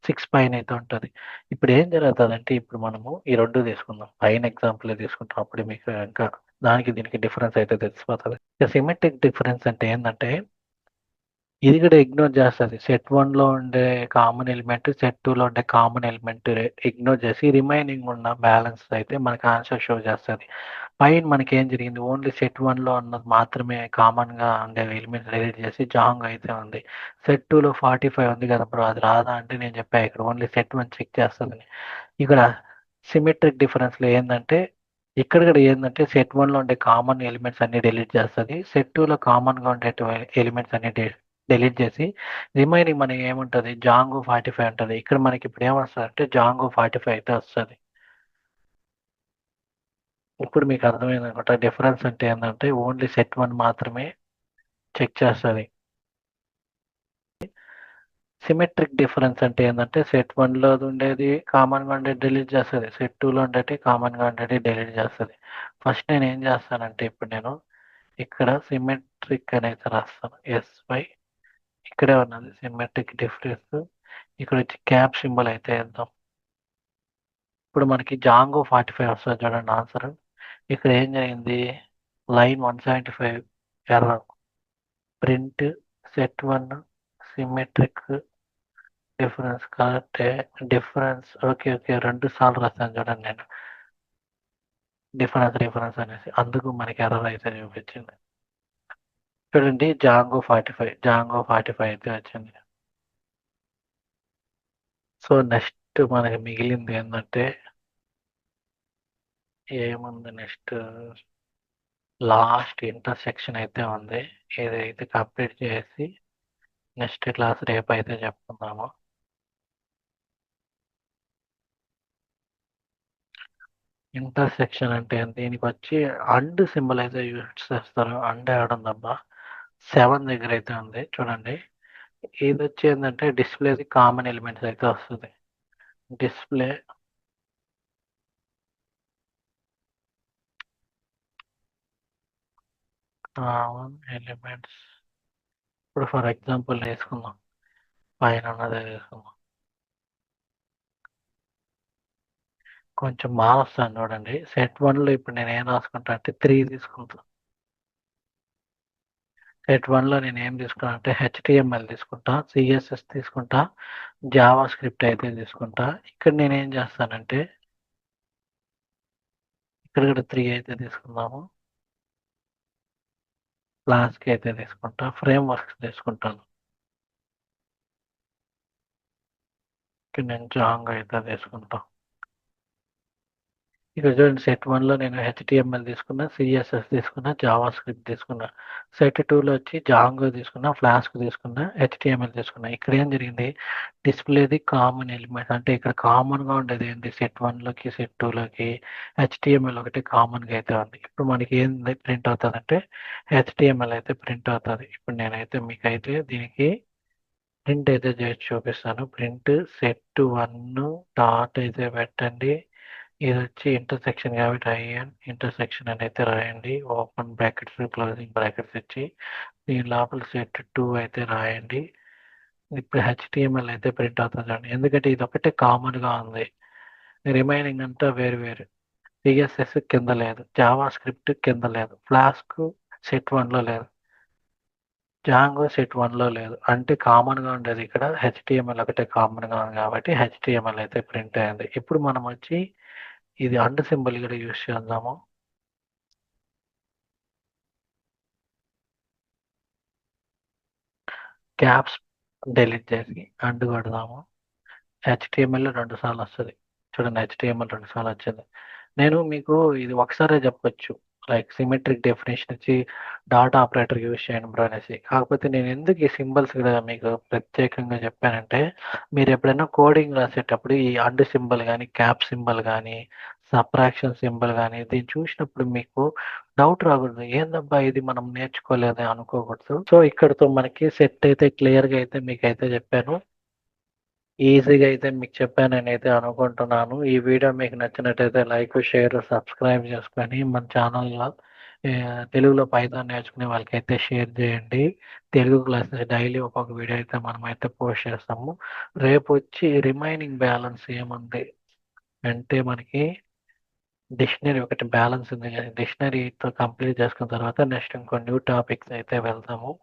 6 పైన అయితే ఉంటుంది. ఇప్పుడు ఏం జరుగుతుందంటే ఇప్పుడు మనము ఈ 2 తీసుకుందాం. పైన ఎగ్జాంపులే తీసుకుంటాం. అప్పుడు మీకు ఇంకా దానికి దీనికి డిఫరెన్స్ అయితే తెలిసిపోతుంది. ఇక సిమెట్రిక్ డిఫరెన్స్ అంటే ఏంటంటే ఇది కూడా ఇగ్నోర్ చేస్తుంది. సెట్ 1లో ఉండే కామన్ ఎలిమెంట్, సెట్ 2లో ఉండే కామన్ ఎలిమెంట్ ఇగ్నోర్ చేసి రిమైనింగ్ ఉన్న బ్యాలెన్స్ అయితే మనకి ఆన్సర్ షో చేస్తుంది. పైన మనకి ఏం జరిగింది, ఓన్లీ సెట్ 1లో ఉన్నది మాత్రమే కామన్గా ఉండే ఎలిమెంట్ డిలీట్ చేసి జాంగ్ అయితే ఉంది. సెట్ 2లో 45 ఉంది కదా బ్రో, అది రాదా అంటే నేను చెప్పా ఇక్కడ ఓన్లీ సెట్ 1 చెక్ చేస్తుందని. ఇక్కడ సిమెట్రిక్ డిఫరెన్స్లో ఏంటంటే ఇక్కడ కూడా ఏంటంటే సెట్ 1లో ఉండే కామన్ ఎలిమెంట్స్ అన్ని డిలీట్ చేస్తుంది. సెట్ 2లో కామన్గా ఉండే ఎలిమెంట్స్ అన్ని డిలీట్ చేసి రిమైనింగ్ మనకి ఏముంటుంది, జాంగో 45 ఉంటుంది. ఇక్కడ మనకి ఇప్పుడు ఏమొస్తుంది అంటే జాంగో 45 అయితే వస్తుంది. ఇప్పుడు మీకు అర్థమైంది అనుకుంటా డిఫరెన్స్ అంటే ఏంటంటే ఓన్లీ సెట్ 1 మాత్రమే చెక్ చేస్తుంది. సిమెట్రిక్ డిఫరెన్స్ అంటే ఏంటంటే సెట్ 1లో ఉండేది కామన్గా ఉండేది డిలీట్ చేస్తుంది, సెట్ 2లో ఉండేది కామన్గా ఉండేది డిలీట్ చేస్తుంది. ఫస్ట్ నేను ఏం చేస్తానంటే ఇప్పుడు నేను ఇక్కడ సిమెట్రిక్ అనేది రాస్తాను, SY ఇక్కడే ఉన్నది సిమెట్రిక్ డిఫరెన్స్. ఇక్కడ వచ్చి క్యాప్ సింబల్ అయితే వేద్దాం. ఇప్పుడు మనకి జాంగో 45 వస్తుంది చూడండి ఆన్సర్. ఇక్కడ ఏం జరిగింది, line 175 error, print set 1 symmetric difference కరెక్టే. డిఫరెన్స్ ఓకే 2 సార్లు రాస్తాను చూడండి నేను డిఫరెన్స్ అనేసి, అందుకు మనకి ఎర్రర్ అయితే చూపించింది. చూడండి జాంగో 45 అయితే వచ్చింది. సో నెక్స్ట్ మనకి మిగిలింది ఏంటంటే ఏముంది, నెక్స్ట్ లాస్ట్ ఇంటర్సెక్షన్ అయితే ఉంది. ఇదైతే కంప్లీట్ చేసి నెక్స్ట్ క్లాస్ రేపు అయితే చెప్పుకుందాము. ఇంటర్సెక్షన్ అంటే దీనికి వచ్చి అండ్ సింబల్ అయితే యూజ్ చేస్తారు. అండ్ ఆడుందబ్బా 7 దగ్గర అయితే ఉంది చూడండి. ఇది వచ్చి ఏంటంటే డిస్ప్లేది కామన్ ఎలిమెంట్స్ అయితే వస్తుంది. Display common elements. ఇప్పుడు ఫర్ ఎగ్జాంపుల్ వేసుకుందాం, పైన ఉన్నదే వేసుకుందాం. కొంచెం మారుస్తాను చూడండి. సెట్ 1లో ఇప్పుడు నేను ఏం రాసుకుంటా అంటే 3 తీసుకుంటాను. సెట్ 1లో నేను ఏం తీసుకున్నా అంటే HTML తీసుకుంటా, CSS తీసుకుంటా, జావా స్క్రిప్ట్ అయితే తీసుకుంటా. ఇక్కడ నేను ఏం చేస్తానంటే ఇక్కడ కూడా 3 అయితే తీసుకుందాము. క్లాస్కి అయితే తీసుకుంటా, ఫ్రేమ్ వర్క్స్ తీసుకుంటాను. ఇక్కడ నేను జాంగ్ అయితే తీసుకుంటా. ఇక్కడ చూడండి సెట్ 1లో నేను HTML తీసుకున్నా, CSS తీసుకున్నా, జావా స్క్రిప్ట్ తీసుకున్నా. సెట్ 2లో వచ్చి జాంగో తీసుకున్నా, ఫ్లాస్క్ తీసుకున్నా, HTML తీసుకున్నా. ఇక్కడ ఏం జరిగింది, డిస్ప్లేది కామన్ ఎలిమెంట్ అంటే ఇక్కడ కామన్గా ఉండేది ఏంటి, సెట్ 1లోకి సెట్ 2లోకి HTML ఒకటి కామన్గా అయితే ఉంది. ఇప్పుడు మనకి ఏం ప్రింట్ అవుతుంది అంటే HTML అయితే ప్రింట్ అవుతుంది. ఇప్పుడు నేనైతే మీకైతే దీనికి ప్రింట్ అయితే చేసి చూపిస్తాను. ప్రింట్ సెట్ 1 డాట్ అయితే పెట్టండి. ఇది వచ్చి ఇంటర్సెక్షన్ కాబట్టి ఐఎన్ ఇంటర్సెక్షన్ అని అయితే రాయండి. ఓపెన్ బ్రాకెట్స్ క్లోజింగ్ బ్రాకెట్స్ ఇచ్చి దీని లోపల సెట్ 2 అయితే రాయండి. ఇప్పుడు HTML అయితే ప్రింట్ అవుతుందండి, ఎందుకంటే ఇది ఒకటే కామన్గా ఉంది. రిమైనింగ్ అంతా వేరు వేరు. CSS కింద లేదు, జావా స్క్రిప్ట్ కింద లేదు, ఫ్లాస్క్ సెట్ 1లో లేదు, జాంగో సెట్ 1లో లేదు. అంటే కామన్గా ఉండేది ఇక్కడ HTML ఒకటే కామన్గా ఉంది కాబట్టి HTML అయితే ప్రింట్ అయింది. ఇప్పుడు మనం వచ్చి ఇది అండ్ సింబల్ కూడా యూజ్ చేద్దాము. క్యాప్స్ డిలీట్ చేసి అండ్ కొడదాము. HTML 2 సార్లు వస్తుంది చూడండి, HTML 2 సార్లు వచ్చింది. నేను మీకు ఇది ఒకసారే చెప్పొచ్చు, లైక్ సిమెట్రిక్ డెఫినేషన్ వచ్చి డాట్ ఆపరేటర్ యూజ్ చేయండి బ్రో అనేసి. కాకపోతే నేను ఎందుకు ఈ సింబల్స్ కూడా మీకు ప్రత్యేకంగా చెప్పానంటే మీరు ఎప్పుడైనా కోడింగ్ రాసేటప్పుడు ఈ అండ్ సింబల్ కానీ క్యాప్ సింబల్ కానీ సబ్ట్రాక్షన్ సింబల్ కానీ దీన్ని చూసినప్పుడు మీకు డౌట్ రాకూడదు, ఏందబ్బా ఇది మనం నేర్చుకోలేదే అనుకోకూడదు. సో ఇక్కడతో మనకి సెట్ అయితే క్లియర్గా అయితే మీకైతే చెప్పాను, ఈజీగా అయితే మీకు చెప్పానని అయితే అనుకుంటున్నాను. ఈ వీడియో మీకు నచ్చినట్టయితే లైక్, షేర్, సబ్స్క్రైబ్ చేసుకొని మన ఛానల్లో తెలుగులో పైథాన్ నేర్చుకునే వాళ్ళకైతే షేర్ చేయండి. తెలుగు క్లాసెస్ డైలీ ఒక్కొక్క వీడియో అయితే మనమైతే పోస్ట్ చేస్తాము. రేపొచ్చి రిమైనింగ్ బ్యాలెన్స్ ఏముంది అంటే మనకి డిక్షనరీ ఒకటి బ్యాలెన్స్ ఉంది. డిక్షనరీతో కంప్లీట్ చేసుకున్న తర్వాత నెక్స్ట్ ఇంకో న్యూ టాపిక్స్ అయితే వెళ్తాము.